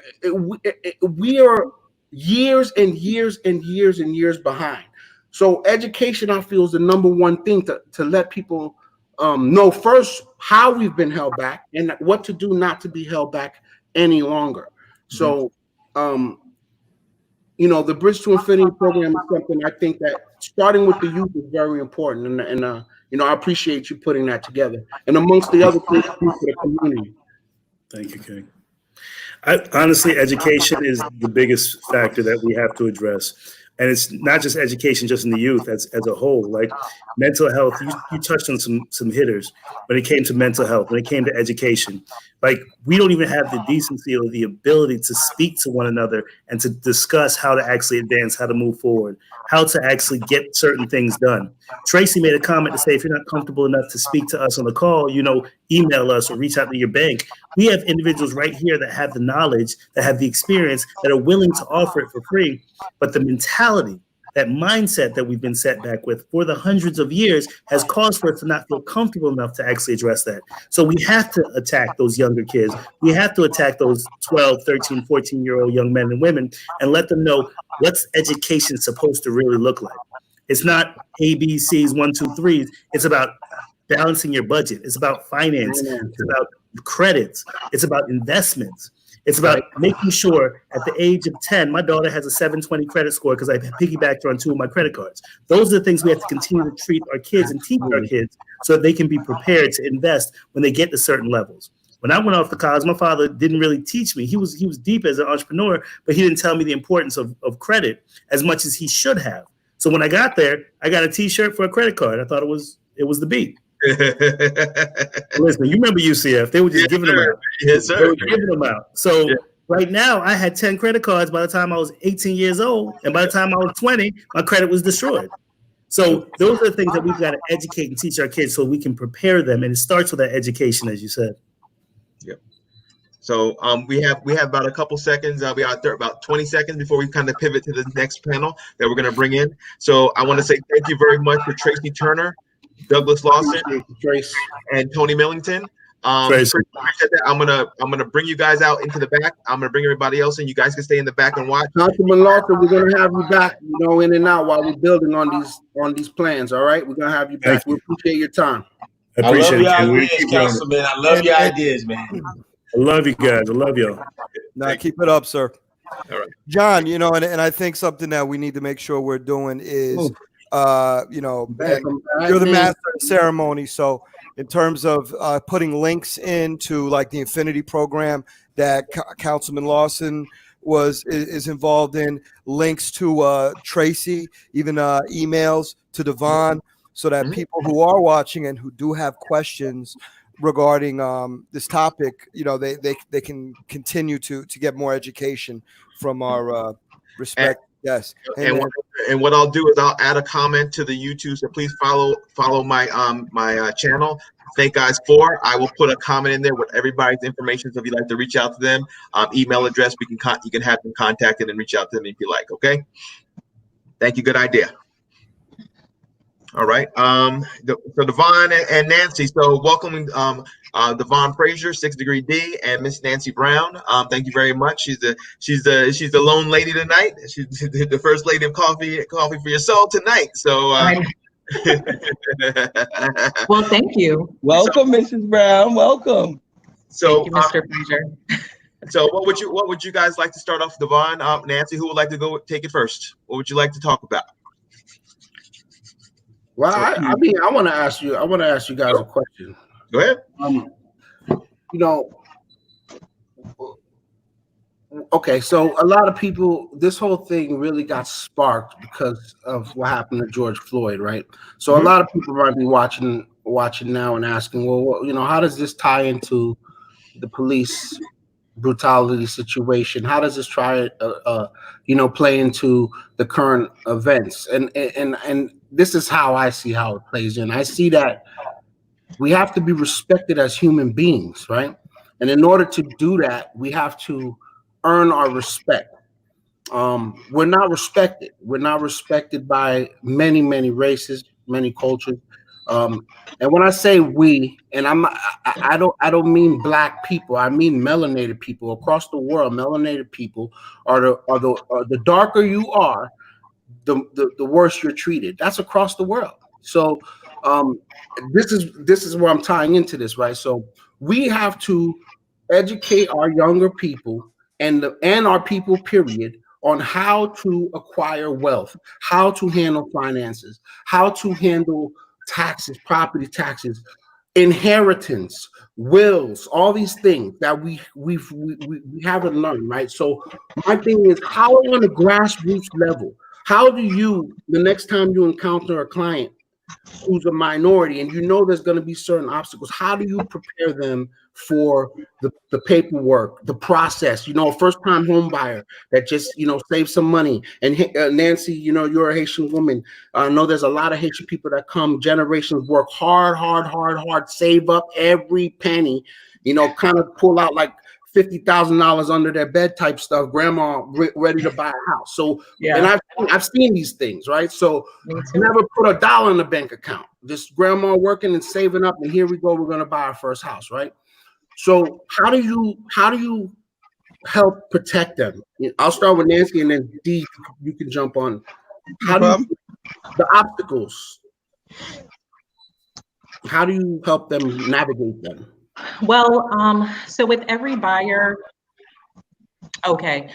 are years and years and years and years behind. So education, I feel, is the number one thing to let people know first how we've been held back and what to do not to be held back any longer. So the Bridge to Infinity program is something I think that starting with the youth is very important, and I appreciate you putting that together, and amongst the other things for the community. Thank you, King. Honestly, education is the biggest factor that we have to address. And it's not just education, just in the youth as a whole. Like mental health, you touched on some hitters when it came to mental health, when it came to education. Like, we don't even have the decency or the ability to speak to one another and to discuss how to actually advance, how to move forward, how to actually get certain things done. Tracy made a comment to say, if you're not comfortable enough to speak to us on the call, email us or reach out to your bank. We have individuals right here that have the knowledge, that have the experience, that are willing to offer it for free. But the mentality, that mindset that we've been set back with for the hundreds of years has caused for us to not feel comfortable enough to actually address that. So we have to attack those younger kids. We have to attack those 12, 13, 14-year-old young men and women and let them know what's education supposed to really look like. It's not ABCs, 1, 2, 3s. It's about balancing your budget. It's about finance. It's about credits. It's about investments. It's about making sure at the age of 10, my daughter has a 720 credit score because I piggybacked her on 2 of my credit cards. Those are the things we have to continue to treat our kids and teach our kids so that they can be prepared to invest when they get to certain levels. When I went off to college, my father didn't really teach me. He was deep as an entrepreneur, but he didn't tell me the importance of credit as much as he should have. So when I got there, I got a T-shirt for a credit card. I thought it was the beat. Listen, you remember UCF? They were just giving them out. Yes, sir. They were giving them out. So right now, I had 10 credit cards by the time I was 18 years old, and by the time I was 20, my credit was destroyed. So those are the things that we've got to educate and teach our kids so we can prepare them. And it starts with that education, as you said. Yep. So we have about a couple seconds. We are about 20 seconds before we kind of pivot to the next panel that we're going to bring in. So I want to say thank you very much for Tracy Turner, Douglas Lawson, and Tony Millington. I'm gonna bring you guys out into the back. I'm gonna bring everybody else in. You guys can stay in the back and watch. Councilman Lawson, we're gonna have you back, in and out while we're building on these plans. All right, we're gonna have you back. We appreciate your time. I love your ideas, Councilman. I love your ideas, man. I love you guys. I love y'all. Now keep it up, sir. All right, John. And I think something that we need to make sure we're doing is, you're the master of the ceremony, so. In terms of putting links into like the Infinity program that Councilman Lawson is involved in, links to Tracy, even emails to Devon, so that people who are watching and who do have questions regarding this topic, they can continue to get more education from our respect. Yes. And what I'll do is I'll add a comment to the YouTube. So please follow my my channel, Snake Eyes 4. I will put a comment in there with everybody's information. So if you'd like to reach out to them, email address, you can have them contacted and reach out to them if you like. Okay. Thank you. Good idea. All right. So Devon and Nancy. So welcoming Devon Frazier, 6 Degree D, and Miss Nancy Brown. Thank you very much. She's the lone lady tonight. She's the first lady of coffee for your soul tonight. So well, thank you. Welcome, Mrs. Brown. Welcome. So thank you, Mr. Frazier. So what would you guys like to start off, Devon? Nancy, who would like to go take it first? What would you like to talk about? Well, I mean, I want to ask you guys a question. Go ahead. Okay, so a lot of people, this whole thing really got sparked because of what happened to George Floyd, right? So a lot of people might be watching now and asking, well, how does this tie into the police brutality situation? How does this play into the current events? And this is how I see how it plays in. I see that we have to be respected as human beings, right? And in order to do that, we have to earn our respect. We're not respected. We're not respected by many, many races, many cultures. And when I say we, and I don't mean black people. I mean melanated people across the world. Melanated people are the darker you are, the worse you're treated. That's across the world. So this is where I'm tying into this, right? So we have to educate our younger people and our people, period, on how to acquire wealth, how to handle finances, how to handle taxes, property taxes, inheritance, wills, all these things that we haven't learned, right? So my thing is, how on a grassroots level, how do you, the next time you encounter a client who's a minority and there's going to be certain obstacles, how do you prepare them for the paperwork, the process? A first-time home buyer that just save some money. And Nancy, you're a Haitian woman. I know there's a lot of Haitian people that come, generations, work hard, save up every penny, kind of pull out like $50,000 under their bed type stuff, grandma ready to buy a house. So, and I've seen these things, right? So never put a dollar in the bank account, just grandma working and saving up, and here we go, we're going to buy our first house, right? So how do you help protect them? I'll start with Nancy, and then D, you can jump on. The obstacles, how do you help them navigate them? Well, so with every buyer, okay.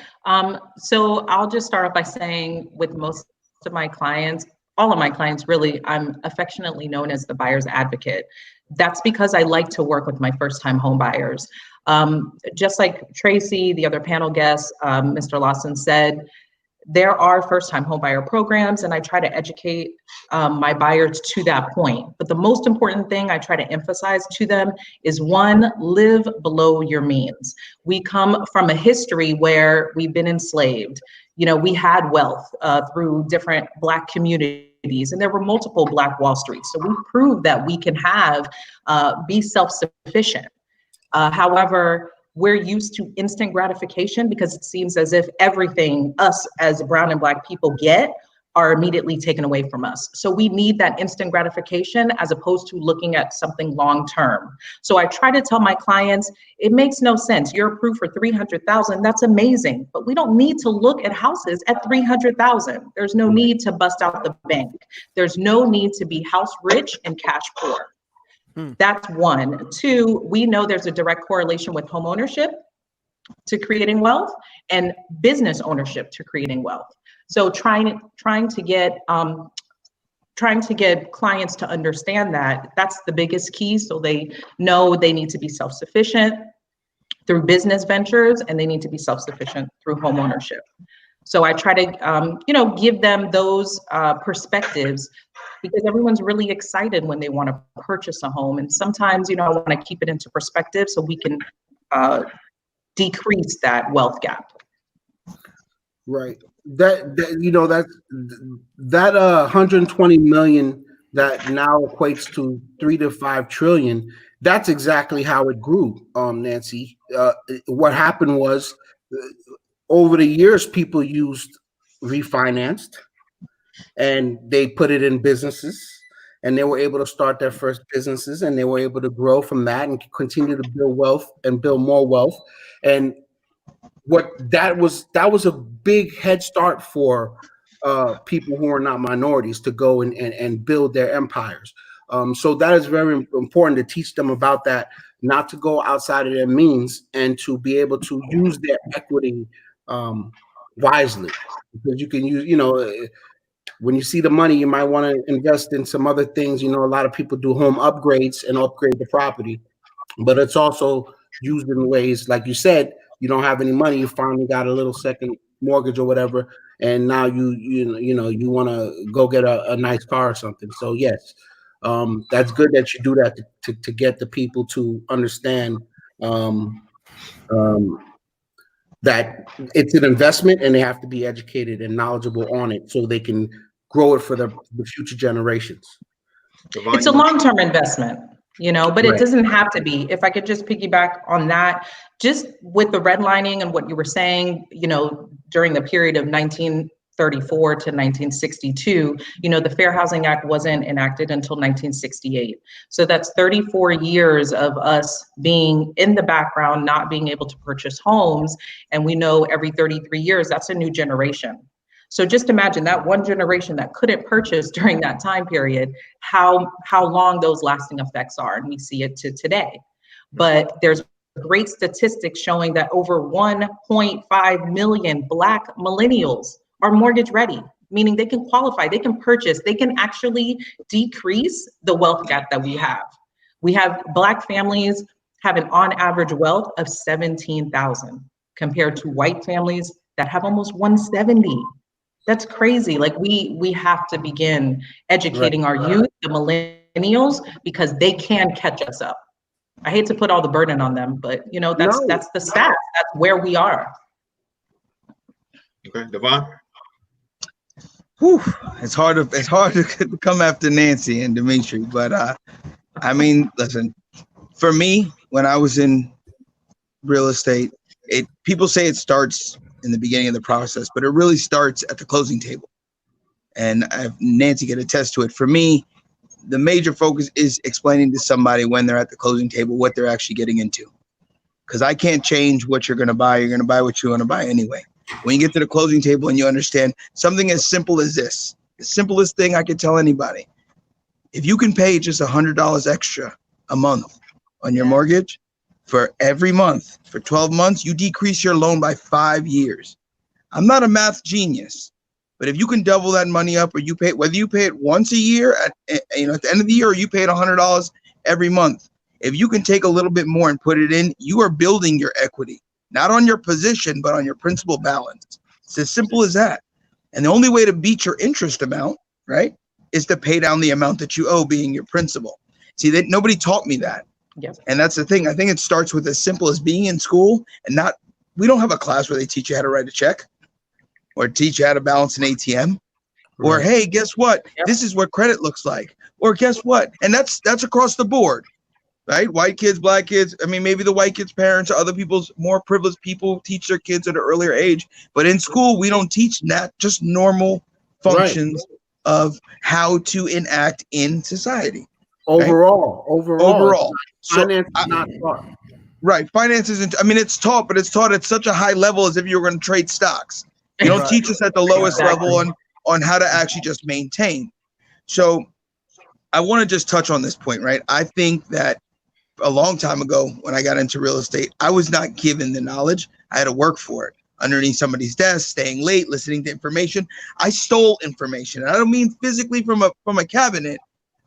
So I'll just start off by saying with most of my clients, all of my clients really, I'm affectionately known as the buyer's advocate. That's because I like to work with my first-time home buyers. Just like Tracy, the other panel guest, Mr. Lawson said, there are first-time homebuyer programs, and I try to educate my buyers to that point. But the most important thing I try to emphasize to them is, one, live below your means. We come from a history where we've been enslaved. We had wealth through different Black communities and there were multiple Black Wall Streets. So we proved that we can be self-sufficient. However, we're used to instant gratification because it seems as if everything us as brown and Black people get are immediately taken away from us. So we need that instant gratification as opposed to looking at something long-term. So I try to tell my clients, it makes no sense. You're approved for 300,000, that's amazing. But we don't need to look at houses at 300,000. There's no need to bust out the bank. There's no need to be house rich and cash poor. That's one. Two, we know there's a direct correlation with home ownership to creating wealth and business ownership to creating wealth. So trying to get clients to understand that that's the biggest key. So they know they need to be self-sufficient through business ventures and they need to be self-sufficient through home ownership. So I try to, give them those perspectives because everyone's really excited when they want to purchase a home. And sometimes, I want to keep it into perspective so we can decrease that wealth gap. Right. That 120 million that now equates to 3 to 5 trillion. That's exactly how it grew, Nancy. What happened was over the years, people refinanced and they put it in businesses and they were able to start their first businesses and they were able to grow from that and continue to build wealth and build more wealth. And that was a big head start for people who are not minorities to go and build their empires. So that is very important to teach them about that, not to go outside of their means and to be able to use their equity wisely, because you can use, when you see the money, you might want to invest in some other things. A lot of people do home upgrades and upgrade the property, but it's also used in ways, like you said, you don't have any money, you finally got a little second mortgage or whatever, and now you want to go get a nice car or something. So yes, that's good that you do that to get the people to understand that it's an investment and they have to be educated and knowledgeable on it so they can grow it for the future generations. It's a long-term investment, but it doesn't have to be. If I could just piggyback on that, just with the redlining and what you were saying, during the period of 1934 to 1962, the Fair Housing Act wasn't enacted until 1968. So that's 34 years of us being in the background, not being able to purchase homes. And we know every 33 years, that's a new generation. So just imagine that one generation that couldn't purchase during that time period, how long those lasting effects are. And we see it to today. But there's great statistics showing that over 1.5 million Black millennials are mortgage ready, meaning they can qualify, they can purchase, they can actually decrease the wealth gap that we have. We have Black families have an on average wealth of 17,000 compared to white families that have almost 170. That's crazy. Like we have to begin educating our youth, the millennials, because they can catch us up. I hate to put all the burden on them, but that's the stats. That's where we are. Okay, Devon. Whew, it's hard to come after Nancy and Dimitri, but listen, for me, when I was in real estate, people say it starts in the beginning of the process, but it really starts at the closing table. And Nancy can attest to it. For me, the major focus is explaining to somebody when they're at the closing table what they're actually getting into. Because I can't change what you're going to buy. You're going to buy what you want to buy anyway. When you get to the closing table and you understand something as simple as this, the simplest thing I could tell anybody, if you can pay just $100 extra a month on your mortgage for every month, for 12 months, you decrease your loan by 5 years. I'm not a math genius, but if you can double that money up, or you pay, whether you pay it once a year at the end of the year, or you pay it $100 every month, if you can take a little bit more and put it in, you are building your equity, not on your position, but on your principal balance. It's as simple as that. And the only way to beat your interest amount, right, is to pay down the amount that you owe, being your principal. See, that nobody taught me that. Yes. And that's the thing. I think it starts with as simple as being in school and we don't have a class where they teach you how to write a check or teach you how to balance an ATM. Or, hey, guess what? This is what credit looks like. Or guess what? And that's across the board, right? White kids, black kids. I mean, maybe the white kids' parents or other people's more privileged people teach their kids at an earlier age. But in school, we don't teach just normal functions of how to enact in society. Overall. Finance is not taught. Right. Finances, I mean, it's taught, but it's taught at such a high level as if you were going to trade stocks. You don't teach us at the lowest level on how to actually just maintain. So I want to just touch on this point, right? I think that a long time ago when I got into real estate, I was not given the knowledge. I had to work for it. Underneath somebody's desk, staying late, listening to information. I stole information. And I don't mean physically from a cabinet.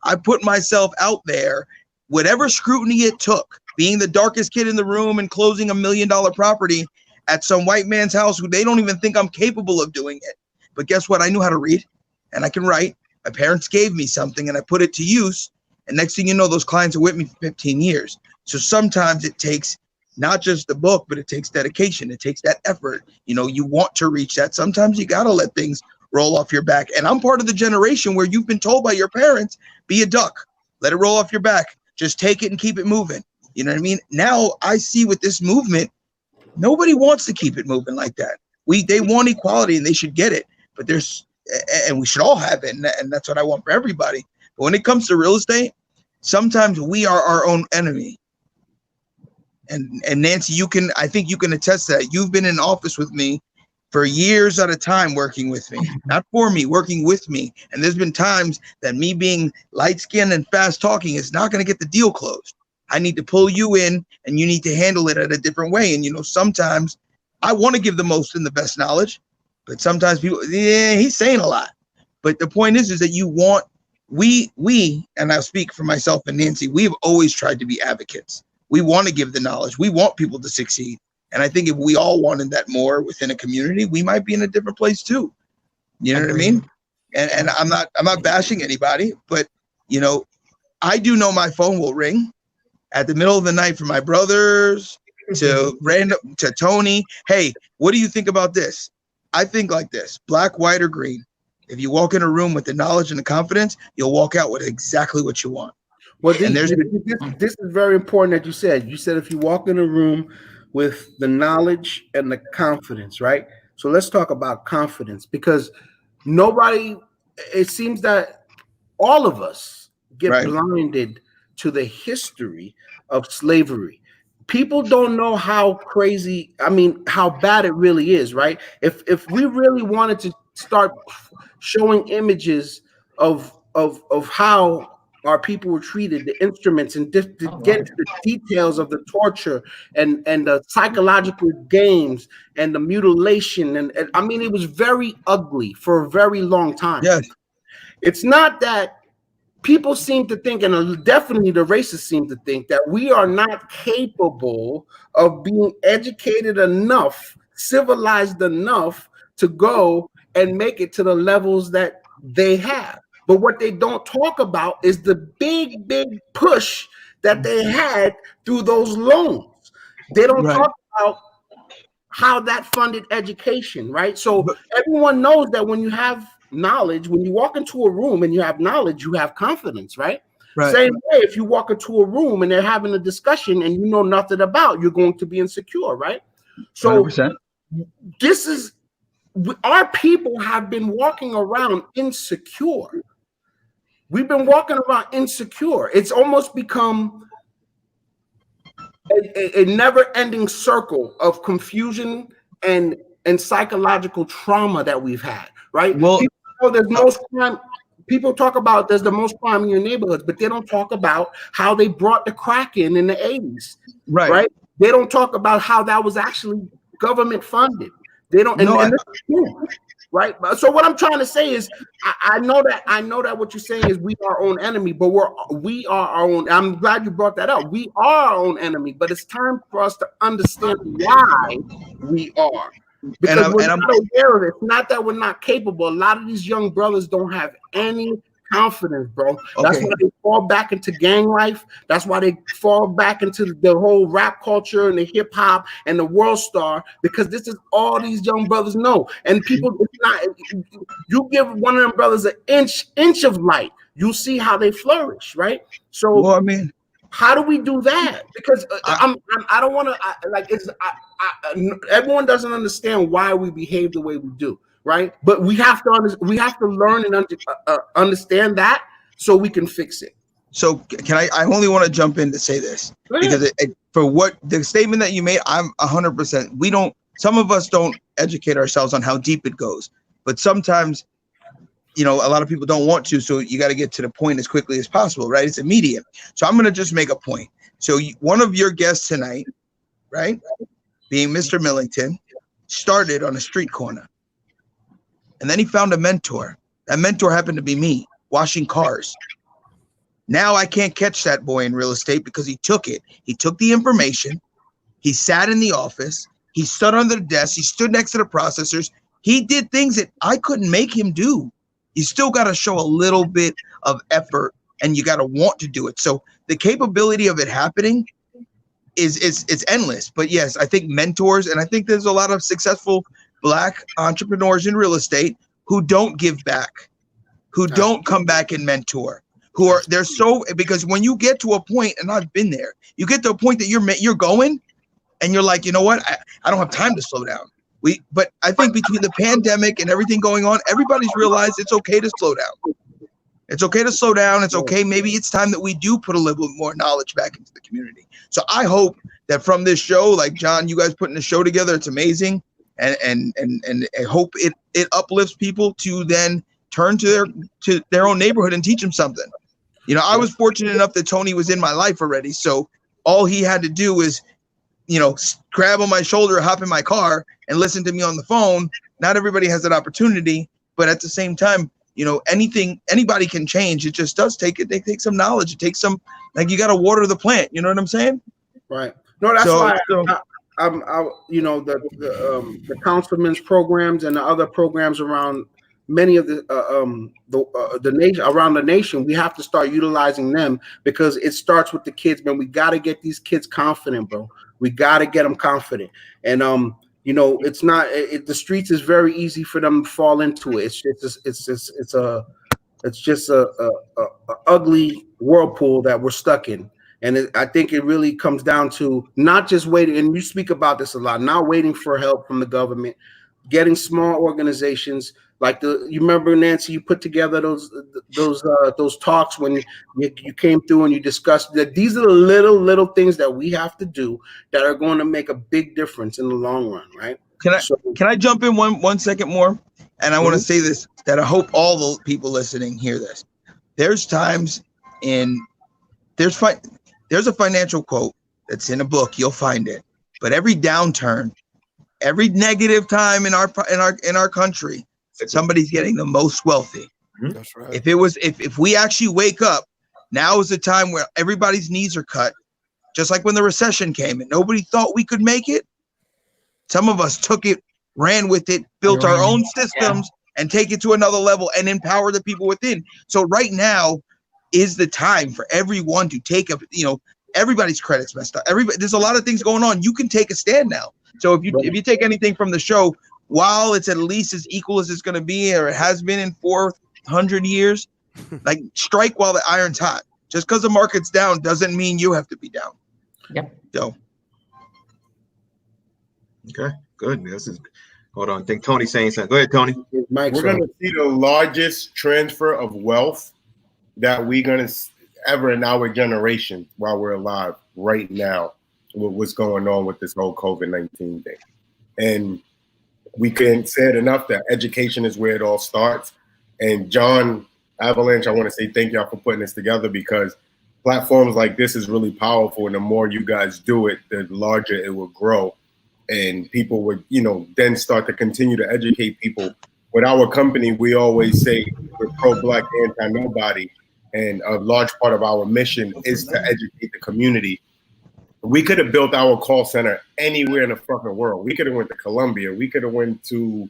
I put myself out there, whatever scrutiny it took, being the darkest kid in the room and closing $1 million property at some white man's house who they don't even think I'm capable of doing it. But guess what? I knew how to read and I can write. My parents gave me something and I put it to use. And next thing you know, those clients are with me for 15 years. So sometimes it takes not just the book, but it takes dedication. It takes that effort. You know, you want to reach that. Sometimes you got to let things roll off your back. And I'm part of the generation where you've been told by your parents, be a duck, let it roll off your back. Just take it and keep it moving. You know what I mean? Now I see with this movement, nobody wants to keep it moving like that. They want equality and they should get it, but and we should all have it. And that's what I want for everybody. But when it comes to real estate, sometimes we are our own enemy. And Nancy, I think you can attest to that. You've been in office with me for years at a time, working with me, not for me, working with me. And there's been times that me being light-skinned and fast talking is not going to get the deal closed. I need to pull you in and you need to handle it at a different way. And, you know, sometimes I want to give the most and the best knowledge, but sometimes people, he's saying a lot. But the point is that we, and I'll speak for myself and Nancy, we've always tried to be advocates. We want to give the knowledge. We want people to succeed. And I think if we all wanted that more within a community, we might be in a different place too. You know what I mean? And I'm not bashing anybody, but you know, I do know my phone will ring at the middle of the night from my brothers to Tony. Hey, what do you think about this? I think like this: black, white, or green. If you walk in a room with the knowledge and the confidence, you'll walk out with exactly what you want. Well, this is very important that you said. You said if you walk in a room with the knowledge and the confidence, right? So let's talk about confidence, because it seems that all of us get blinded to the history of slavery. People don't know how how bad it really is, right? If we really wanted to start showing images of how our people were treated, the instruments, and to get into the details of the torture and the psychological games and the mutilation. And I mean, it was very ugly for a very long time. Yes. It's not that people seem to think, and definitely the racists seem to think, that we are not capable of being educated enough, civilized enough to go and make it to the levels that they have. But what they don't talk about is the big push that they had through those loans. They don't talk about how that funded education, right? So everyone knows that when you have knowledge, when you walk into a room and you have knowledge, you have confidence, right? Same way, if you walk into a room and they're having a discussion and you know nothing about, you're going to be insecure, right? So 100%. Our people have been walking around insecure. We've been walking around insecure. It's almost become a never-ending circle of confusion and psychological trauma that we've had, right? Well, people talk about there's the most crime in your neighborhoods, but they don't talk about how they brought the crack in the 80s, right? They don't talk about how that was actually government funded. They don't. Right. So what I'm trying to say is, I know that what you're saying is we are our own enemy, but we are our own. I'm glad you brought that up. We are our own enemy, but it's time for us to understand why we are. Because we're not aware of it. It's not that we're not capable. A lot of these young brothers don't have any confidence, bro. That's Okay. why they fall back into gang life. That's why they fall back into the whole rap culture and the hip hop and the world star, because this is all these young brothers know. And people, it's not, you give one of them brothers an inch of light, you see how they flourish, right? So, Well, I mean, how do we do that? Because I don't want to like it's everyone doesn't understand why we behave the way we do, right? But we have to learn and understand that so we can fix it. so can I only want to jump in to say this because for what the statement that you made, I'm 100%. Some of us don't educate ourselves on how deep it goes, but sometimes, you know, a lot of people don't want to, so you got to get to the point as quickly as possible, right? It's immediate. So I'm going to just make a point. So one of your guests tonight, right, being Mr. Millington, started on a street corner. And then he found a mentor. That mentor happened to be me, washing cars. Now I can't catch that boy in real estate because he took it. He took the information. He sat in the office. He stood under the desk. He stood next to the processors. He did things that I couldn't make him do. You still got to show a little bit of effort and you got to want to do it. So the capability of it happening is endless. But yes, I think mentors, and I think there's a lot of successful Black entrepreneurs in real estate who don't give back, who don't come back and mentor, they're so, because when you get to a point, and I've been there, you get to a point that you're going and you're like, you know what? I don't have time to slow down. But I think between the pandemic and everything going on, everybody's realized it's okay to slow down. It's okay to slow down. It's okay. Maybe it's time that we do put a little bit more knowledge back into the community. So I hope that from this show, like John, you guys putting the show together, it's amazing. And I hope it uplifts people to then turn to their own neighborhood and teach them something. You know, I was fortunate enough that Tony was in my life already. So all he had to do is, you know, grab on my shoulder, hop in my car and listen to me on the phone. Not everybody has that opportunity, but at the same time, you know, anybody can change. It just does take some knowledge. It takes some, like, you got to water the plant. You know what I'm saying? Right. No, that's why you know, the councilman's programs and the other programs around many of the nation around the nation, we have to start utilizing them because it starts with the kids, man. We got to get these kids confident, bro. We got to get them confident. And, you know, it's not, the streets is very easy for them to fall into it. It's just a ugly whirlpool that we're stuck in. And I think it really comes down to not just waiting, and you speak about this a lot, not waiting for help from the government, getting small organizations like you remember, Nancy, you put together those talks when you came through and you discussed that these are the little things that we have to do that are going to make a big difference in the long run, right? Can I jump in one second more? And I want to say this, that I hope all the people listening hear this. There's times there's a financial quote that's in a book, you'll find it. But every downturn, every negative time in our country, somebody's getting the most wealthy. That's right. If we actually wake up, now is the time where everybody's knees are cut, just like when the recession came and nobody thought we could make it. Some of us took it, ran with it, built our own systems, and take it to another level and empower the people within. So right now is the time for everyone to take everybody's credit's messed up. There's a lot of things going on. You can take a stand now. So if you take anything from the show, while it's at least as equal as it's going to be, or it has been in 400 years, like, strike while the iron's hot. Just because the market's down doesn't mean you have to be down. Yep. So. Okay, good. Hold on. I think Tony's saying something. Go ahead, Tony. We're going to see the largest transfer of wealth that we're going to ever in our generation while we're alive right now with what's going on with this whole COVID-19 thing. And we can't say it enough that education is where it all starts. And John Avalanche, I want to say thank y'all for putting this together, because platforms like this is really powerful. And the more you guys do it, the larger it will grow. And people would, then start to continue to educate people. With our company, we always say we're pro-Black, anti-nobody. And a large part of our mission is to educate the community. We could have built our call center anywhere in the fucking world. We could have went to Colombia. We could have went to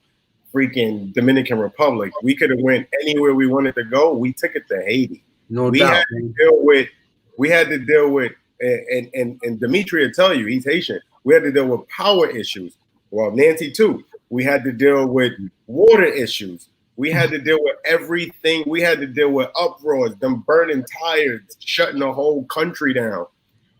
freaking Dominican Republic. We could have went anywhere we wanted to go. We took it to Haiti. No we doubt. had to deal with, and Dimitri will tell you, he's Haitian. We had to deal with power issues. Well, Nancy too. We had to deal with water issues. We had to deal with everything. We had to deal with uproars, them burning tires, shutting the whole country down.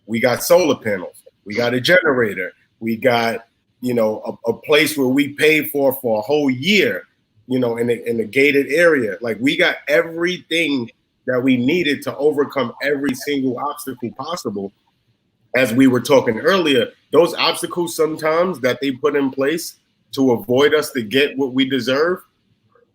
We got solar panels. We got a generator. We got, a place where we paid for a whole year, in a gated area. Like, we got everything that we needed to overcome every single obstacle possible. As we were talking earlier, those obstacles sometimes that they put in place to avoid us to get what we deserve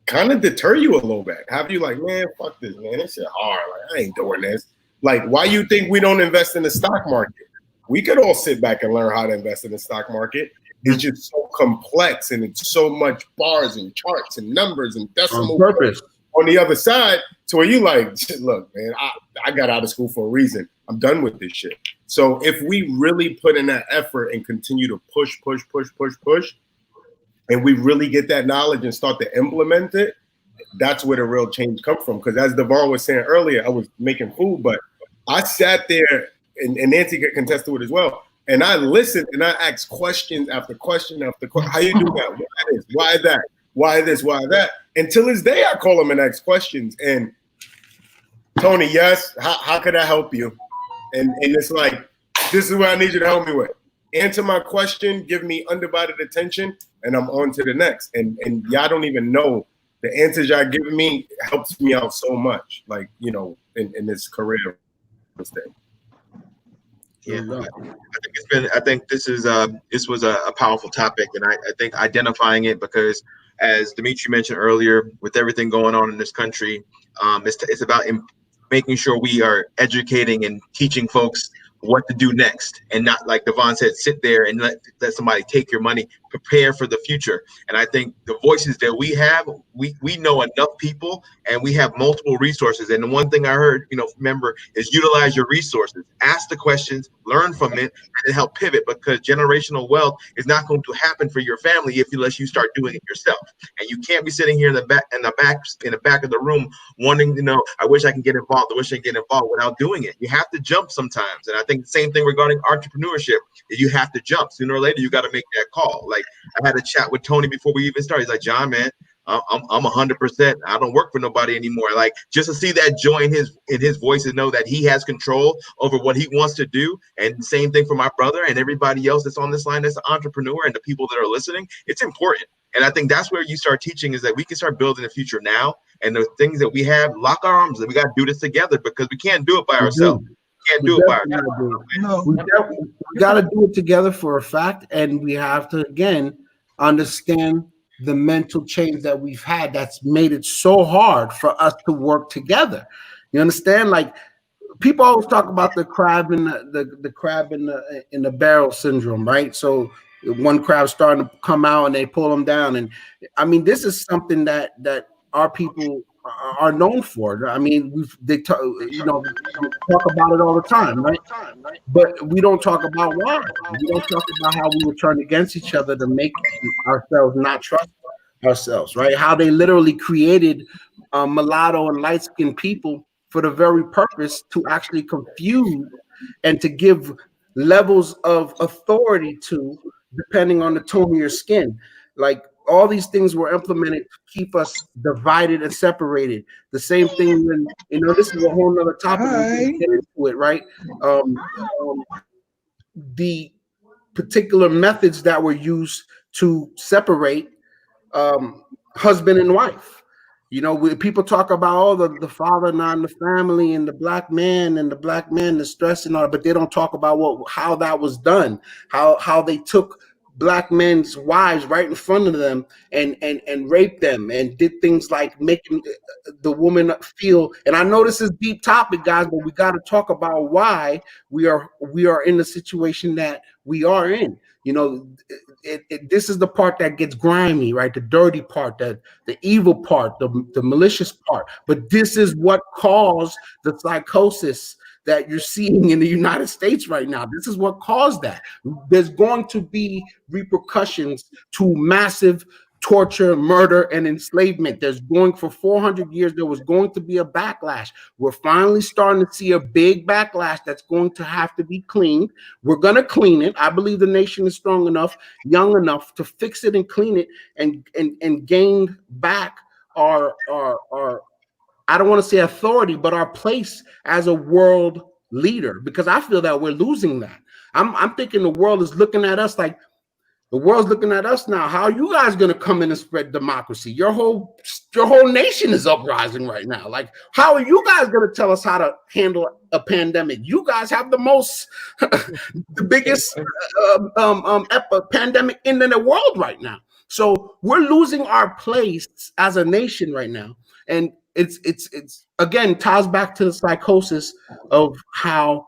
kind of deter you a little bit. Have you like, man, fuck this, man. This shit hard. Like, I ain't doing this. Like, why you think we don't invest in the stock market? We could all sit back and learn how to invest in the stock market. It's just so complex and it's so much bars and charts and numbers and decimal purpose on the other side. So are you like, look, man, I got out of school for a reason. I'm done with this shit. So if we really put in that effort and continue to push, and we really get that knowledge and start to implement it, that's where the real change comes from. Because as Devon was saying earlier, I was making food, but I sat there, and Nancy could contest to it as well, and I listened and I asked questions after question after question. How you do that? Why this? Why that? Why this? Why that? Until this day, I call them and ask questions. And Tony, yes, how could I help you? And it's like, this is what I need you to help me with. Answer my question, give me undivided attention, and I'm on to the next. And y'all don't even know the answers y'all giving me helps me out so much, like, in this career. Yeah, I think this was a powerful topic, and I think identifying it, because as Dimitri mentioned earlier, with everything going on in this country, it's about making sure we are educating and teaching folks what to do next, and not, like Devon said, sit there and let somebody take your money. Prepare for the future. And I think the voices that we have, we know enough people, and we have multiple resources. And the one thing I heard, remember, is utilize your resources. Ask the questions, learn from it, and help pivot, because generational wealth is not going to happen for your family unless you start doing it yourself. And you can't be sitting here in the back of the room wanting to know, I wish I can get involved, I wish I can get involved, without doing it. You have to jump sometimes. And I think the same thing regarding entrepreneurship, is you have to jump. Sooner or later, you got to make that call. Like, I had a chat with Tony before we even started. He's like, John, man, I'm 100%. I don't work for nobody anymore. Like, just to see that joy in his voice and know that he has control over what he wants to do. And same thing for my brother and everybody else that's on this line that's an entrepreneur, and the people that are listening. It's important. And I think that's where you start teaching, is that we can start building the future now. And the things that we have, lock our arms, and we got to do this together, because we can't do it by ourselves. Can't do it by ourselves. No, we got to do it together for a fact, and we have to, again, understand the mental change that we've had that's made it so hard for us to work together. You understand? Like, people always talk about the crab in the crab in the barrel syndrome, right? So one crab starting to come out and they pull them down, and I mean, this is something that our people are known for. I mean, they talk about it all the time, right? But we don't talk about why. We don't talk about how we were turned against each other to make ourselves not trust ourselves, right? How they literally created mulatto and light-skinned people for the very purpose to actually confuse and to give levels of authority to, depending on the tone of your skin. Like, all these things were implemented to keep us divided and separated. The same thing when, this is a whole nother topic. We get into it, right? The particular methods that were used to separate husband and wife. People talk about the father not in the family, and the black man, the stress and all, but they don't talk about how that was done, how they took black men's wives right in front of them and raped them and did things like making the woman feel. And I know this is deep topic, guys, but we got to talk about why we are in the situation that we are in. This is the part that gets grimy, right? The dirty part, the evil part, the malicious part. But this is what caused the psychosis that you're seeing in the United States right now. This is what caused that. There's going to be repercussions to massive torture, murder, and enslavement. There's going for 400 years, there was going to be a backlash. We're finally starting to see a big backlash that's going to have to be cleaned. We're going to clean it. I believe the nation is strong enough, young enough to fix it and clean it and gain back our I don't want to say authority, but our place as a world leader, because I feel that we're losing that. I'm thinking the world is looking at us like, the world's looking at us now. How are you guys going to come in and spread democracy? Your whole nation is uprising right now. Like, how are you guys going to tell us how to handle a pandemic? You guys have the most, the biggest pandemic in the world right now. So we're losing our place as a nation right now, and it's again ties back to the psychosis of how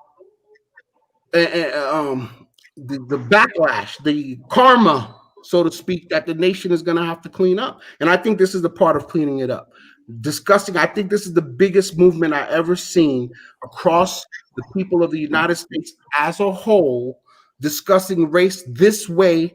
the backlash, the karma, so to speak, that the nation is going to have to clean up. And I think this is the part of cleaning it up. Discussing, I think this is the biggest movement I ever seen across the people of the United States as a whole, discussing race this way,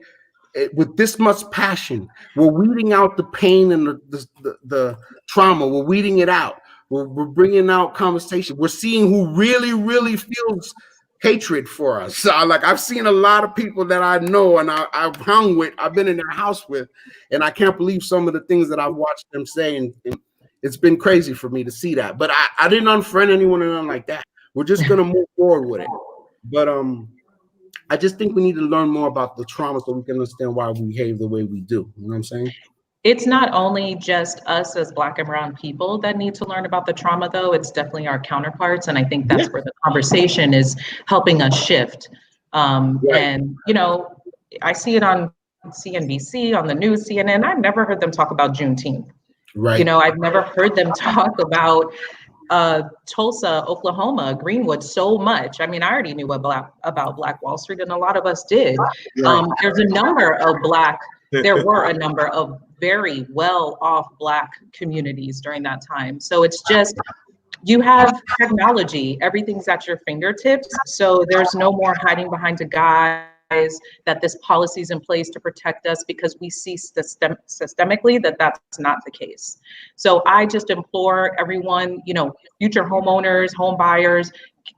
with this much passion. We're weeding out the pain and the trauma. We're weeding it out. We're bringing out conversation. We're seeing who really, really feels hatred for us. So, like, I've seen a lot of people that I know and I've hung with, I've been in their house with, and I can't believe some of the things that I've watched them say, and it's been crazy for me to see that. But I didn't unfriend anyone or nothing like that. We're just gonna move forward with it. But I just think we need to learn more about the trauma so we can understand why we behave the way we do. You know what I'm saying? It's not only just us as Black and brown people that need to learn about the trauma, though. It's definitely our counterparts. And I think that's where the conversation is helping us shift. And, you know, I see it on CNBC, on the news, CNN. I've never heard them talk about Juneteenth. Right. You know, I've never heard them talk about Tulsa, Oklahoma, Greenwood so much. I mean, I already knew about Black Wall Street, and a lot of us did. There were a number of very well-off Black communities during that time. So it's just, you have technology, everything's at your fingertips. So there's no more hiding behind a guise that this policy is in place to protect us, because we see systemically that that's not the case. So I just implore everyone, you know, future homeowners, home buyers,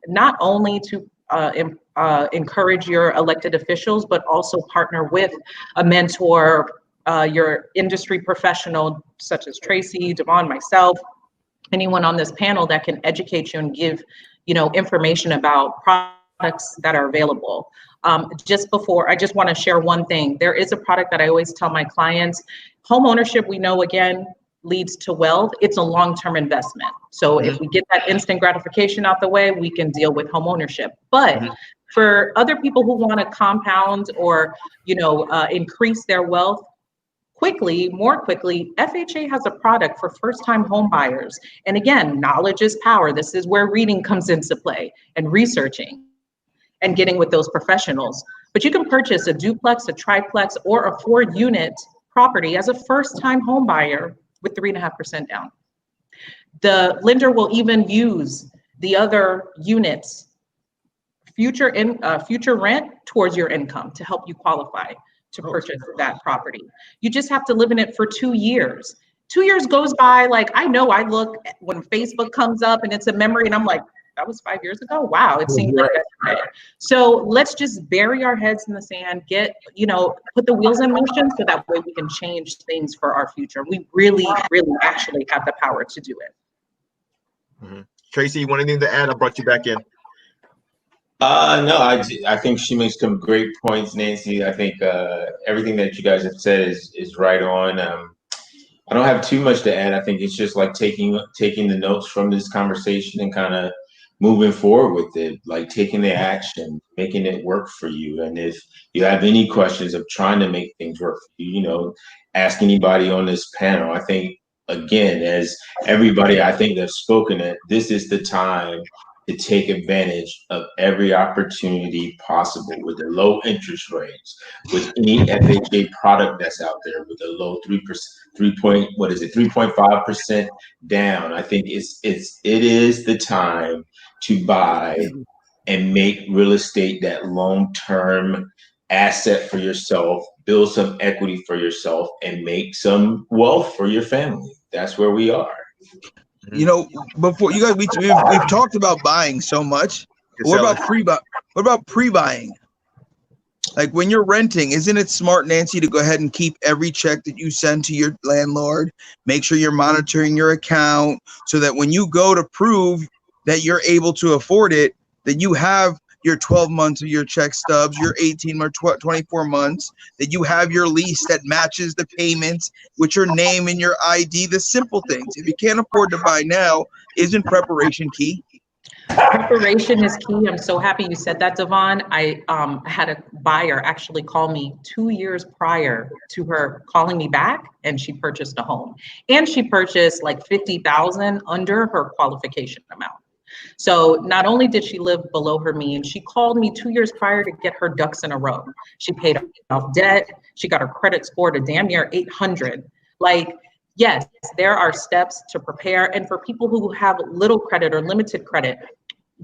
not only to encourage your elected officials, but also partner with a mentor, your industry professional, such as Tracy, Devon, myself, anyone on this panel that can educate you and give, you know, information about products that are available. Just before, I just want to share one thing. There is a product that I always tell my clients, home ownership, we know, again, leads to wealth. It's a long-term investment. So if we get that instant gratification out the way, we can deal with home ownership. But for other people who want to compound or, you know, increase their wealth quickly, more quickly, FHA has a product for first-time home buyers. And again, knowledge is power. This is where reading comes into play, and researching and getting with those professionals. But you can purchase a duplex, a triplex, or a 4-unit property as a first-time home buyer with 3.5% down. The lender will even use the other units, future rent, towards your income to help you qualify to purchase that property. You just have to live in it for 2 years. 2 years goes by, like, I know I look when Facebook comes up and it's a memory and I'm like, that was 5 years ago. Wow, it seems like yesterday. So let's just bury our heads in the sand, get, you know, put the wheels in motion so that way we can change things for our future. We really, really actually have the power to do it. Tracy, you want anything to add? I brought you back in. No, I think she makes some great points, Nancy. I think everything that you guys have said is right on. I don't have too much to add. I think it's just like taking the notes from this conversation and kind of moving forward with it, like taking the action, making it work for you. And if you have any questions of trying to make things work for you, you know, ask anybody on this panel. I think, again, as everybody I think that's spoken at, this is the time to take advantage of every opportunity possible with the low interest rates, with any FHA product that's out there with a low 3.5% down. I think it is the time to buy and make real estate that long-term asset for yourself, build some equity for yourself, and make some wealth for your family. That's where we are. You know, before you guys, we've talked about buying so much. What about pre-buy? What about pre-buying? Like when you're renting, isn't it smart, Nancy, to go ahead and keep every check that you send to your landlord? Make sure you're monitoring your account so that when you go to prove that you're able to afford it, that you have your 12 months of your check stubs, your 18 or 24 months, that you have your lease that matches the payments with your name and your ID, the simple things. If you can't afford to buy now, isn't preparation key? Preparation is key. I'm so happy you said that, Devon. I had a buyer actually call me 2 years prior to her calling me back, and she purchased a home. And she purchased like $50,000 under her qualification amount. So not only did she live below her means, she called me 2 years prior to get her ducks in a row. She paid off debt. She got her credit score to damn near 800. Like, yes, there are steps to prepare. And for people who have little credit or limited credit,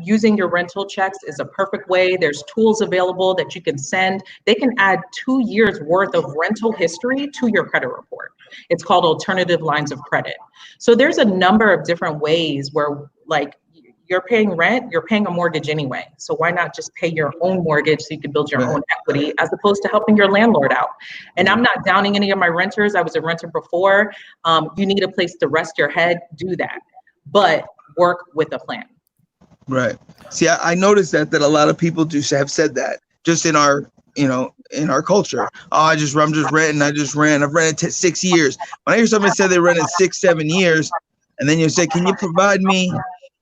using your rental checks is a perfect way. There's tools available that you can send. They can add 2 years worth of rental history to your credit report. It's called alternative lines of credit. So there's a number of different ways where, like, you're paying rent, you're paying a mortgage anyway. So why not just pay your own mortgage so you can build your own equity as opposed to helping your landlord out? And I'm not downing any of my renters. I was a renter before. You need a place to rest your head, do that. But work with a plan. Right. See, I noticed that a lot of people have said that just in our, in our culture. Oh, I'm just renting. I've rented 6 years. When I hear somebody say they rented 6-7 years, and then you say, can you provide me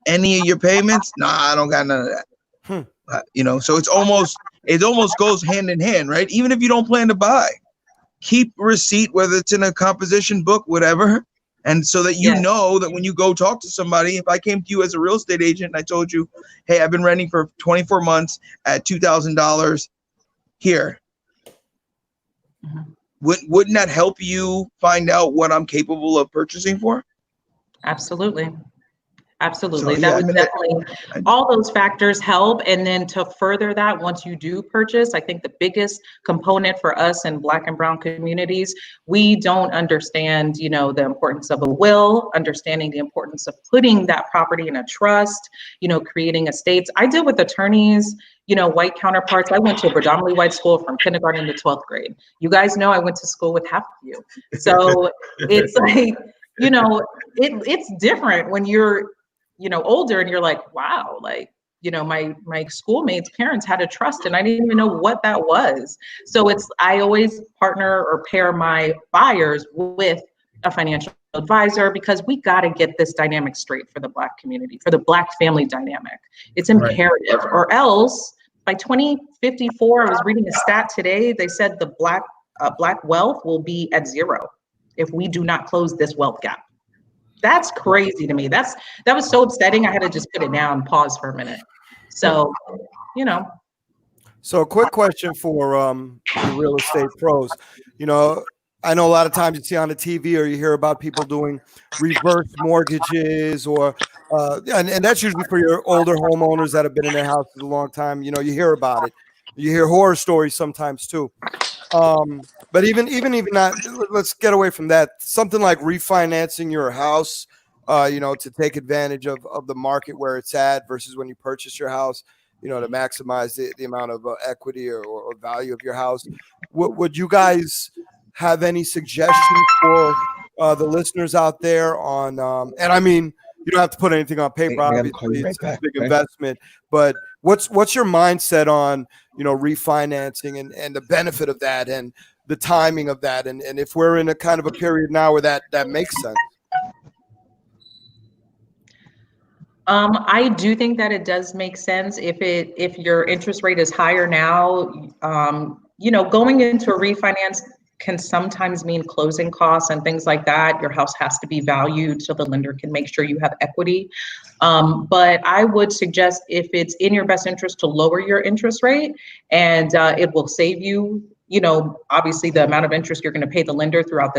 any of your payments? Nah, I don't got none of that. So it almost goes hand in hand, right? Even if you don't plan to buy, keep a receipt, whether it's in a composition book, whatever. And so that you know that when you go talk to somebody, if I came to you as a real estate agent and I told you, hey, I've been renting for 24 months at $2,000 here, wouldn't that help you find out what I'm capable of purchasing for? Absolutely. So, That would definitely, all those factors help. And then to further that, once you do purchase, I think the biggest component for us in Black and Brown communities, we don't understand, the importance of a will, understanding the importance of putting that property in a trust, creating estates. I deal with attorneys, white counterparts. I went to a predominantly white school from kindergarten to 12th grade. You guys know I went to school with half of you. So it's like, it's different when you're older and you're like, wow, like, my schoolmates' parents had a trust and I didn't even know what that was. So I always partner or pair my buyers with a financial advisor because we got to get this dynamic straight for the Black community, for the Black family dynamic. It's imperative, or else by 2054, I was reading a stat today, they said the Black wealth will be at zero if we do not close this wealth gap. That's crazy to me. That was so upsetting. I had to just put it down, pause for a minute. So, So a quick question for the real estate pros. I know a lot of times you see on the TV or you hear about people doing reverse mortgages or and that's usually for your older homeowners that have been in their houses a long time. You hear about it. You hear horror stories sometimes too. But even not, let's get away from that. Something like refinancing your house, to take advantage of the market where it's at versus when you purchase your house, to maximize the amount of equity or value of your house. Would you guys have any suggestions for the listeners out there on, and I mean, you don't have to put anything on paper, obviously it's a big investment, but what's your mindset on, refinancing and the benefit of that and the timing of that? And if we're in a kind of a period now where that makes sense. I do think that it does make sense if your interest rate is higher now, going into a refinance can sometimes mean closing costs and things like that. Your house has to be valued so the lender can make sure you have equity. But I would suggest if it's in your best interest to lower your interest rate and it will save you, obviously the amount of interest you're going to pay the lender throughout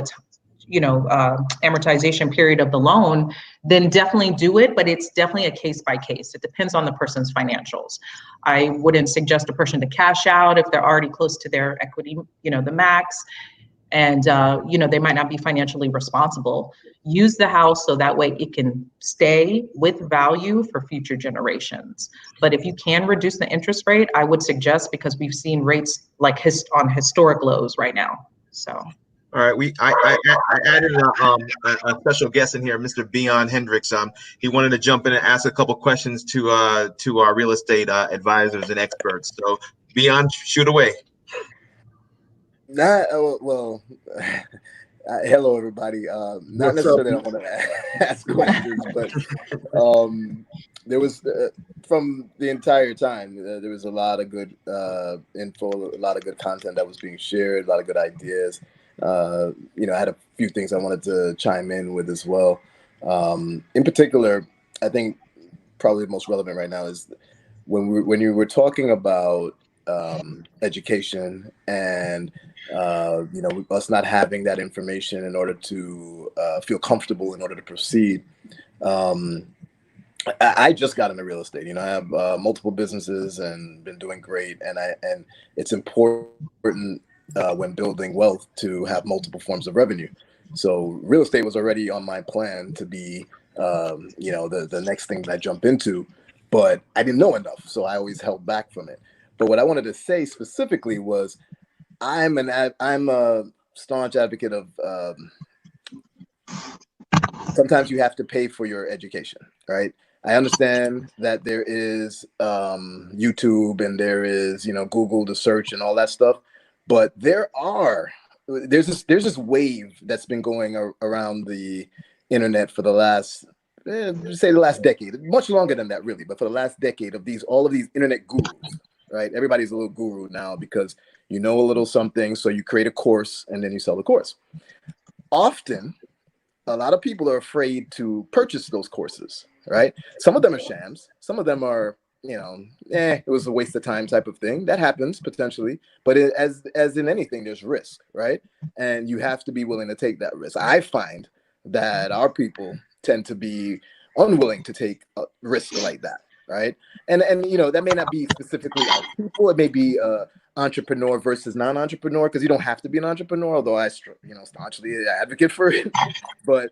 amortization period of the loan, then definitely do it. But it's definitely a case by case. It depends on the person's financials. I wouldn't suggest a person to cash out if they're already close to their equity, the max, and they might not be financially responsible. Use the house so that way it can stay with value for future generations. But if you can reduce the interest rate, I would suggest, because we've seen rates like on historic lows right now. So. All right, I added a special guest in here, Mr. Beon Hendricks. He wanted to jump in and ask a couple questions to our real estate advisors and experts. So, Beon, shoot away. Hello everybody. Not necessarily I want to ask questions, but there was from the entire time there was a lot of good info, a lot of good content that was being shared, a lot of good ideas. I had a few things I wanted to chime in with as well. In particular, I think probably the most relevant right now is when you were talking about education and us not having that information in order to feel comfortable in order to proceed. I just got into real estate. I have multiple businesses and been doing great, and it's important when building wealth to have multiple forms of revenue. So real estate was already on my plan to be the next thing that I jump into, but I didn't know enough, so I always held back from it. But what I wanted to say specifically was I'm a staunch advocate of sometimes you have to pay for your education, right? I understand that there is YouTube and there is Google to search and all that stuff, but there's this wave that's been going around the internet for the last the last decade, much longer than that really, but for the last decade of all of these internet gurus, right? Everybody's a little guru now because you know a little something, so you create a course and then you sell the course. Often, a lot of people are afraid to purchase those courses, right? Some of them are shams. Some of them are, it was a waste of time type of thing. That happens potentially, but as in anything, there's risk, right? And you have to be willing to take that risk. I find that our people tend to be unwilling to take a risk like that, right? And that may not be specifically our people. It may be entrepreneur versus non-entrepreneur, because you don't have to be an entrepreneur, although I staunchly advocate for it. But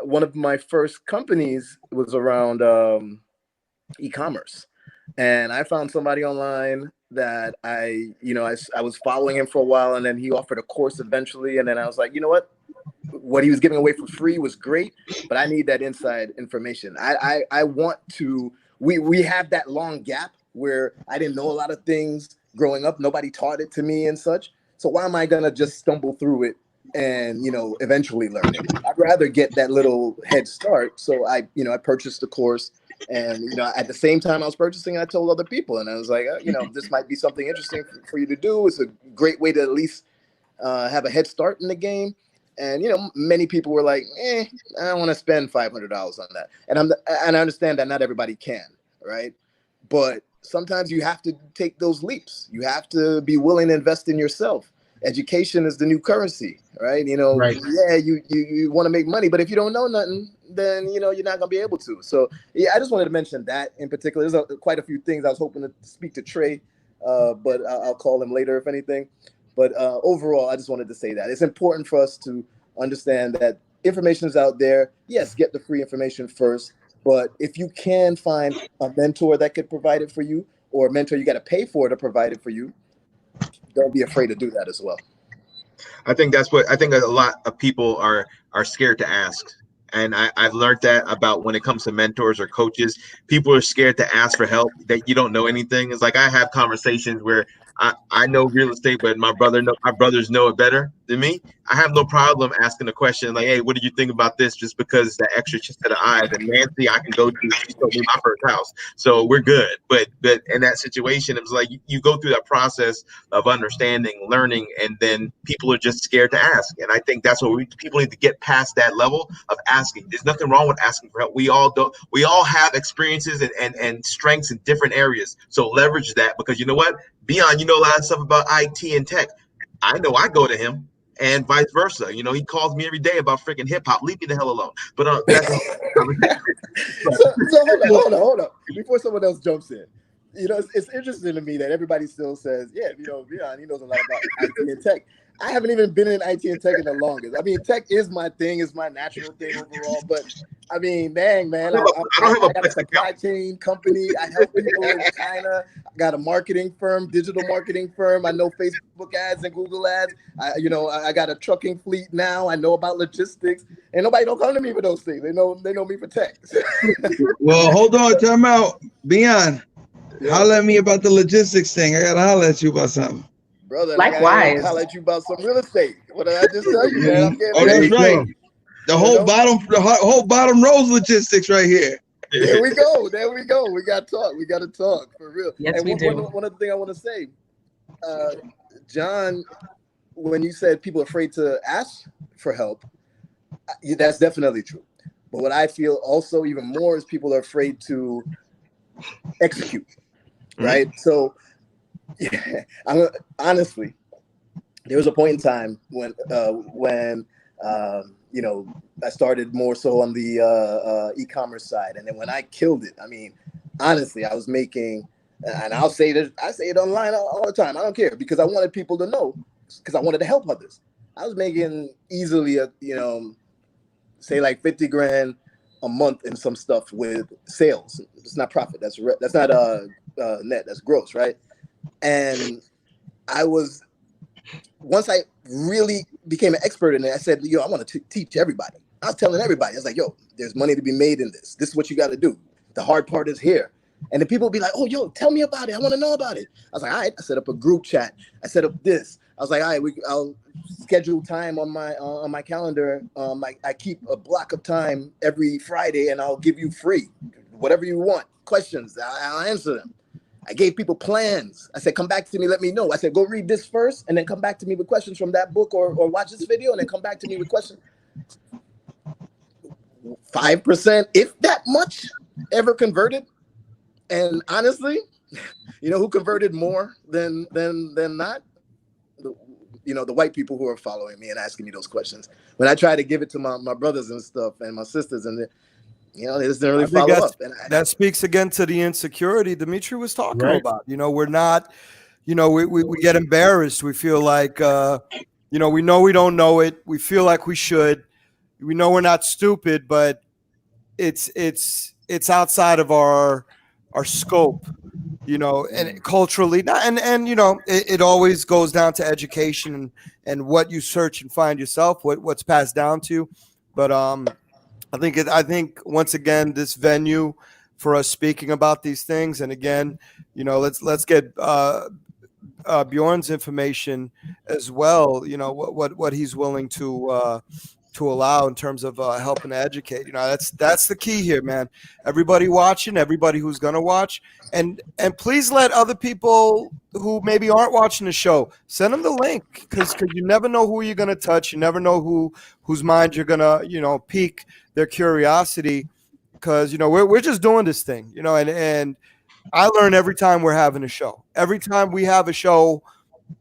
one of my first companies was around e-commerce, and I found somebody online that I was following him for a while, and then he offered a course eventually, and then I was like, what he was giving away for free was great, but I need that inside information. I want to, we have that long gap where I didn't know a lot of things growing up. Nobody taught it to me and such. So why am I going to just stumble through it and, eventually learn it? I'd rather get that little head start. So I purchased the course, and, at the same time I was purchasing, I told other people, and I was like, this might be something interesting for you to do. It's a great way to at least have a head start in the game. And many people were like, I don't want to spend $500 on that. And I understand that not everybody can, right? But sometimes you have to take those leaps. You have to be willing to invest in yourself. Education is the new currency, right? Right. Yeah, you want to make money, but if you don't know nothing, then you're not gonna be able to. So yeah, I just wanted to mention that in particular. There's quite a few things I was hoping to speak to Trey, but I'll call him later if anything. But overall, I just wanted to say that it's important for us to understand that information is out there. Yes, get the free information first. But if you can find a mentor that could provide it for you, or a mentor you got to pay for to provide it for you, don't be afraid to do that as well. I think a lot of people are scared to ask. And I've learned that about when it comes to mentors or coaches. People are scared to ask for help, that you don't know anything. It's like I have conversations where I know real estate, but my brothers know it better than me. I have no problem asking a question like, hey, what do you think about this? Just because that extra set of eyes. And Nancy, I can go to, she sold me my first house, so we're good. But in that situation, it was like you go through that process of understanding, learning, and then people are just scared to ask. And I think that's what people need to get past that level of asking. There's nothing wrong with asking for help. We all have experiences and strengths in different areas. So leverage that, because you know what? Beon, you know a lot of stuff about IT and tech. I know I go to him and vice versa. You know, he calls me every day about freaking hip hop. Leave me the hell alone. But that's so hold on. Before someone else jumps in, you know, it's interesting to me that everybody still says, yeah, you know, Beyond, he knows a lot about IT and tech. I haven't even been in IT and tech in the longest. I mean, tech is my thing, is my natural thing overall. But I mean, dang, man, I got a supply chain company. I help people in China. I got a marketing firm, digital marketing firm. I know Facebook ads and Google ads. I got a trucking fleet now. I know about logistics. And nobody don't come to me for those things. They know me for tech. Well, hold on, time out. Beyond. Yeah. Holler at me about the logistics thing. I gotta holler at you about something. Brother, likewise. I holler at you about some real estate. What did I just tell you, man? Oh, that's right. The whole bottom rows logistics right here. There we go. We got to talk for real. Yes, and we do. One other thing I want to say, John, when you said people are afraid to ask for help, that's definitely true. But what I feel also even more is people are afraid to execute, right? So, yeah, honestly, there was a point in time when you know, I started more so on the e-commerce side, and then when I killed it, I mean, honestly, I was making, and I say it online all the time. I don't care, because I wanted people to know, because I wanted to help others. I was making easily say like 50 grand a month in some stuff with sales. It's not profit. That's not net. That's gross, right? And once I really became an expert in it, I said, yo, I want to teach everybody. I was telling everybody, I was like, yo, there's money to be made in this. This is what you got to do. The hard part is here. And then people would be like, oh, yo, tell me about it. I want to know about it. I was like, all right. I set up a group chat. I set up this. I was like, all right, I'll schedule time on my calendar. I keep a block of time every Friday, and I'll give you free whatever you want. Questions, I'll answer them. I gave people plans. I said, come back to me, let me know. I said, go read this first, and then come back to me with questions from that book, or watch this video, and then come back to me with questions. 5%, if that much, ever converted. And honestly, you know who converted more than not? You know, the white people who are following me and asking me those questions. When I try to give it to my brothers and stuff and my sisters, and they just didn't really follow up. And that speaks again to the insecurity Dimitri was talking about. You know, we're not, you know, we get embarrassed. We feel like, you know we don't know it. We feel like we should. We know we're not stupid, but it's outside of our scope, you know, and culturally, and you know, it always goes down to education and what you search and find yourself, what's passed down to you. But I think once again, this venue for us speaking about these things, and again, you know, let's get Bjorn's information as well. You know, what he's willing to allow in terms of helping to educate. You know, that's the key here, man. Everybody watching, everybody who's gonna watch, and please let other people who maybe aren't watching the show, send them the link, because you never know who you're gonna touch. You never know whose mind you're gonna, you know, pique their curiosity, because you know we're just doing this thing, you know, and I learn every time we're having a show. Every time we have a show.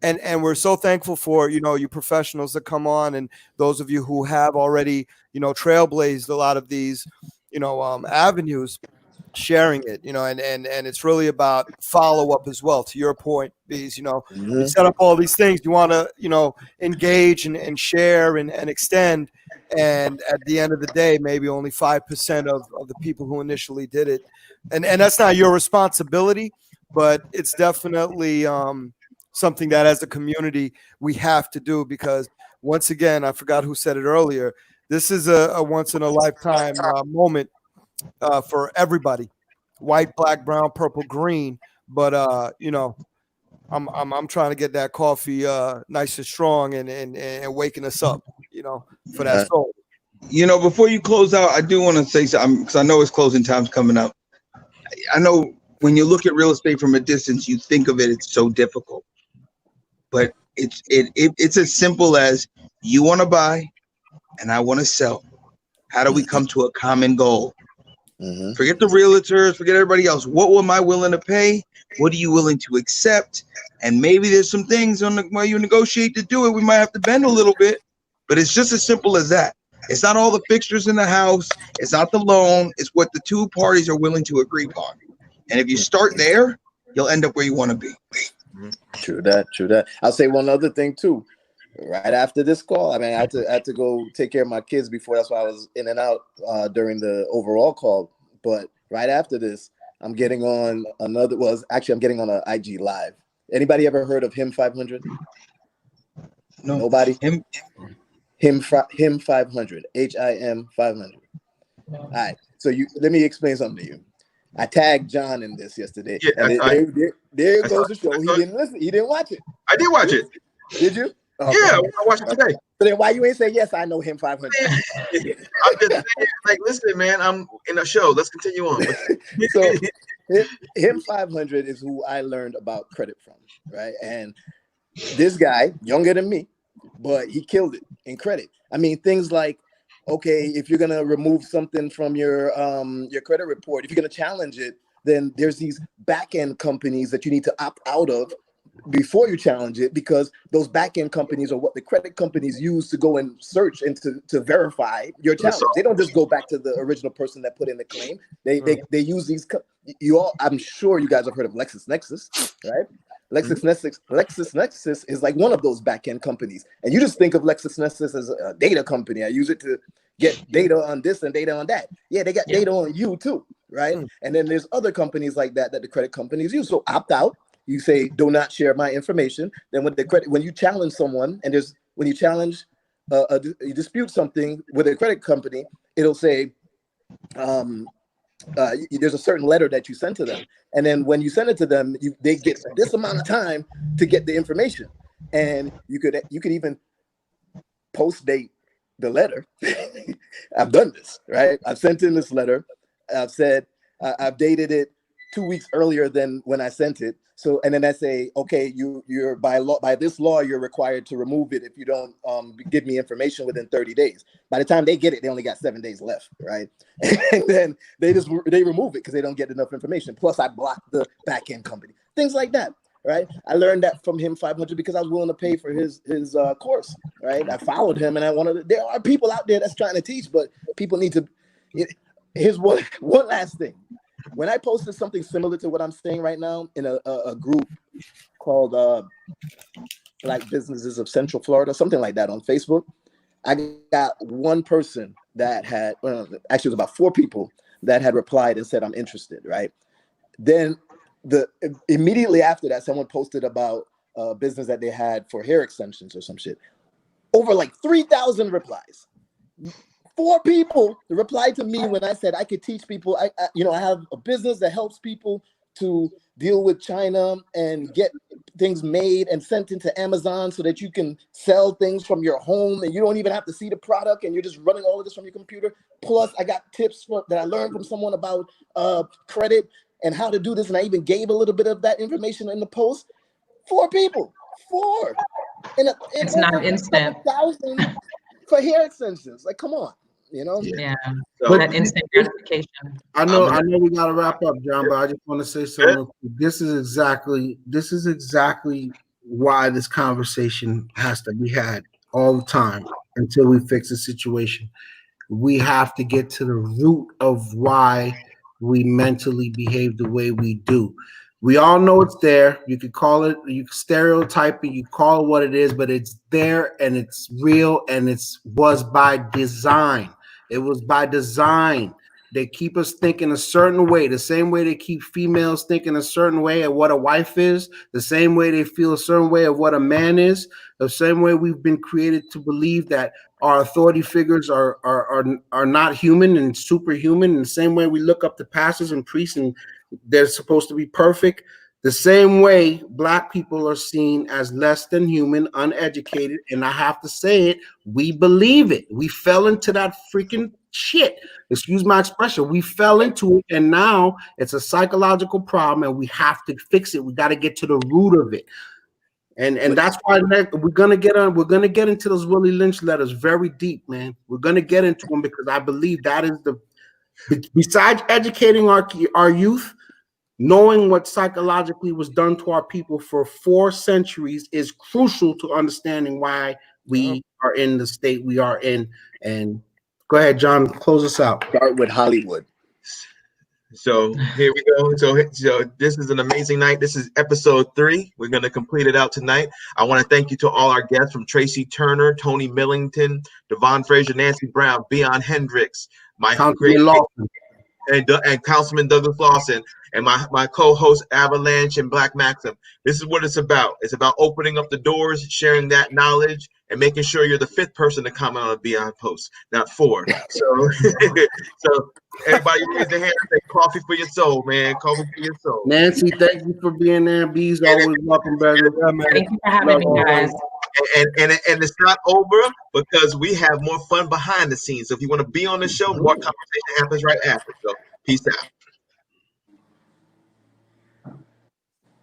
And we're so thankful for, you know, you professionals that come on, and those of you who have already, you know, trailblazed a lot of these, you know, avenues, sharing it, you know, and it's really about follow up as well. To your point, Bees, you know, you set up all these things, you want to, you know, engage and share and extend. And at the end of the day, maybe only 5% of the people who initially did it. And that's not your responsibility, but it's definitely something that as a community we have to do, because once again, I forgot who said it earlier, this is a once in a lifetime moment for everybody, white, black, brown, purple, green. But you know, I'm trying to get that coffee nice and strong and waking us up, you know, for that soul. You know, before you close out, I do want to say something, because I know it's closing time's coming up. I know when you look at real estate from a distance, you think of it's so difficult. But it's as simple as, you want to buy and I want to sell. How do we come to a common goal? Forget the realtors, forget everybody else. What am I willing to pay What are you willing to accept? And maybe there's some things on the way you negotiate to do it. We might have to bend a little bit, but it's just as simple as that. It's not all the fixtures in the house. It's not the loan. It's what the two parties are willing to agree upon. And if you start there, you'll end up where you want to be. True that. True that. I'll say one other thing too. Right after this call, I mean, I had to go take care of my kids before. That's why I was in and out during the overall call. But right after this, I'm getting on another. Well, actually, I'm getting on an IG live. Anybody ever heard of Him 500? No. Nobody. Him 500. HIM 500. All right. So let me explain something to you. I tagged John in this yesterday. Yeah, and there goes the show. He didn't listen. He didn't watch it. I did watch it. Did you? Okay. Yeah, I watched it today. So then why you ain't say yes? I know Him 500. I'm just saying, like, listen, man, I'm in a show. Let's continue on. So Him 500 is who I learned about credit from, right? And this guy, younger than me, but he killed it in credit. I mean, things like, okay, if you're gonna remove something from your credit report, if you're gonna challenge it, then there's these back-end companies that you need to opt out of before you challenge it, because those back-end companies are what the credit companies use to go and search and to verify your challenge. They don't just go back to the original person that put in the claim. They use these. I'm sure you guys have heard of LexisNexis, right? LexisNexis is like one of those back-end companies, and you just think of LexisNexis as a data company. I use it to get data on this and data on that. Yeah, they got data on you too, right? And then there's other companies like that the credit companies use. So opt out. You say, do not share my information. Then when you challenge someone, and when you challenge, you dispute something with a credit company, it'll say, there's a certain letter that you send to them. And then when you send it to them, they get this amount of time to get the information. And you could even post date the letter. I've done this, right? I've sent in this letter. I've said, I've dated it 2 weeks earlier than when I sent it. So, and then I say, okay, you're by this law, you're required to remove it if you don't give me information within 30 days. By the time they get it, they only got 7 days left, right? And then they remove it because they don't get enough information. Plus, I blocked the back end company, things like that, right? I learned that from Him 500 because I was willing to pay for his course, right? I followed him, and there are people out there that's trying to teach, but people need to. Here's one last thing. When I posted something similar to what I'm saying right now in a group called Black Businesses of Central Florida, something like that on Facebook, I got one person that had, actually it was about 4 people that had replied and said, I'm interested, right? Then immediately after that, someone posted about a business that they had for hair extensions or some shit. Over like 3,000 replies. 4 people replied to me when I said I could teach people. I have a business that helps people to deal with China and get things made and sent into Amazon so that you can sell things from your home and you don't even have to see the product and you're just running all of this from your computer. Plus, I got tips that I learned from someone about credit and how to do this, and I even gave a little bit of that information in the post. 4 people, 4. It's not instant. 1,000 for hair extensions. Like, come on. Yeah. So, That instant gratification. I know we gotta wrap up, John, but I just want to say something. This is exactly why this conversation has to be had all the time until we fix the situation. We have to get to the root of why we mentally behave the way we do. We all know it's there. You could call it, you can stereotype it, you call it what it is, but it's there and it's real, and was by design. It was by design. They keep us thinking a certain way, the same way they keep females thinking a certain way of what a wife is, the same way they feel a certain way of what a man is, the same way we've been created to believe that our authority figures are not human and superhuman, in the same way we look up to pastors and priests and they're supposed to be perfect. The same way Black people are seen as less than human, uneducated, and I have to say it, we believe it. We fell into that freaking shit. Excuse my expression. We fell into it, and now it's a psychological problem, and we have to fix it. We got to get to the root of it. And that's why we're gonna get into those Willie Lynch letters very deep, man. We're gonna get into them because I believe that is besides educating our youth, knowing what psychologically was done to our people for 4 centuries is crucial to understanding why we are in the state we are in. And go ahead, John, close us out. Start with Hollywood. So here we go. So this is an amazing night. This is episode 3. We're going to complete it out tonight. I want to thank you to all our guests, from Tracy Turner, Tony Millington, Devon Frazier, Nancy Brown, Beon Hendricks, my great and Councilman Douglas Lawson, and my co-host Avalanche and Black Maxim. This is what it's about. It's about opening up the doors, sharing that knowledge, and making sure you're the 5th person to comment on a Beyond post, not 4. So, so everybody raise their hand and say coffee for your soul, man. Coffee for your soul. Nancy, thank you for being there. B's always welcome, brother. Thank you for having me, guys. And it's not over, because we have more fun behind the scenes. So if you want to be on the show, more conversation happens right after. So peace out.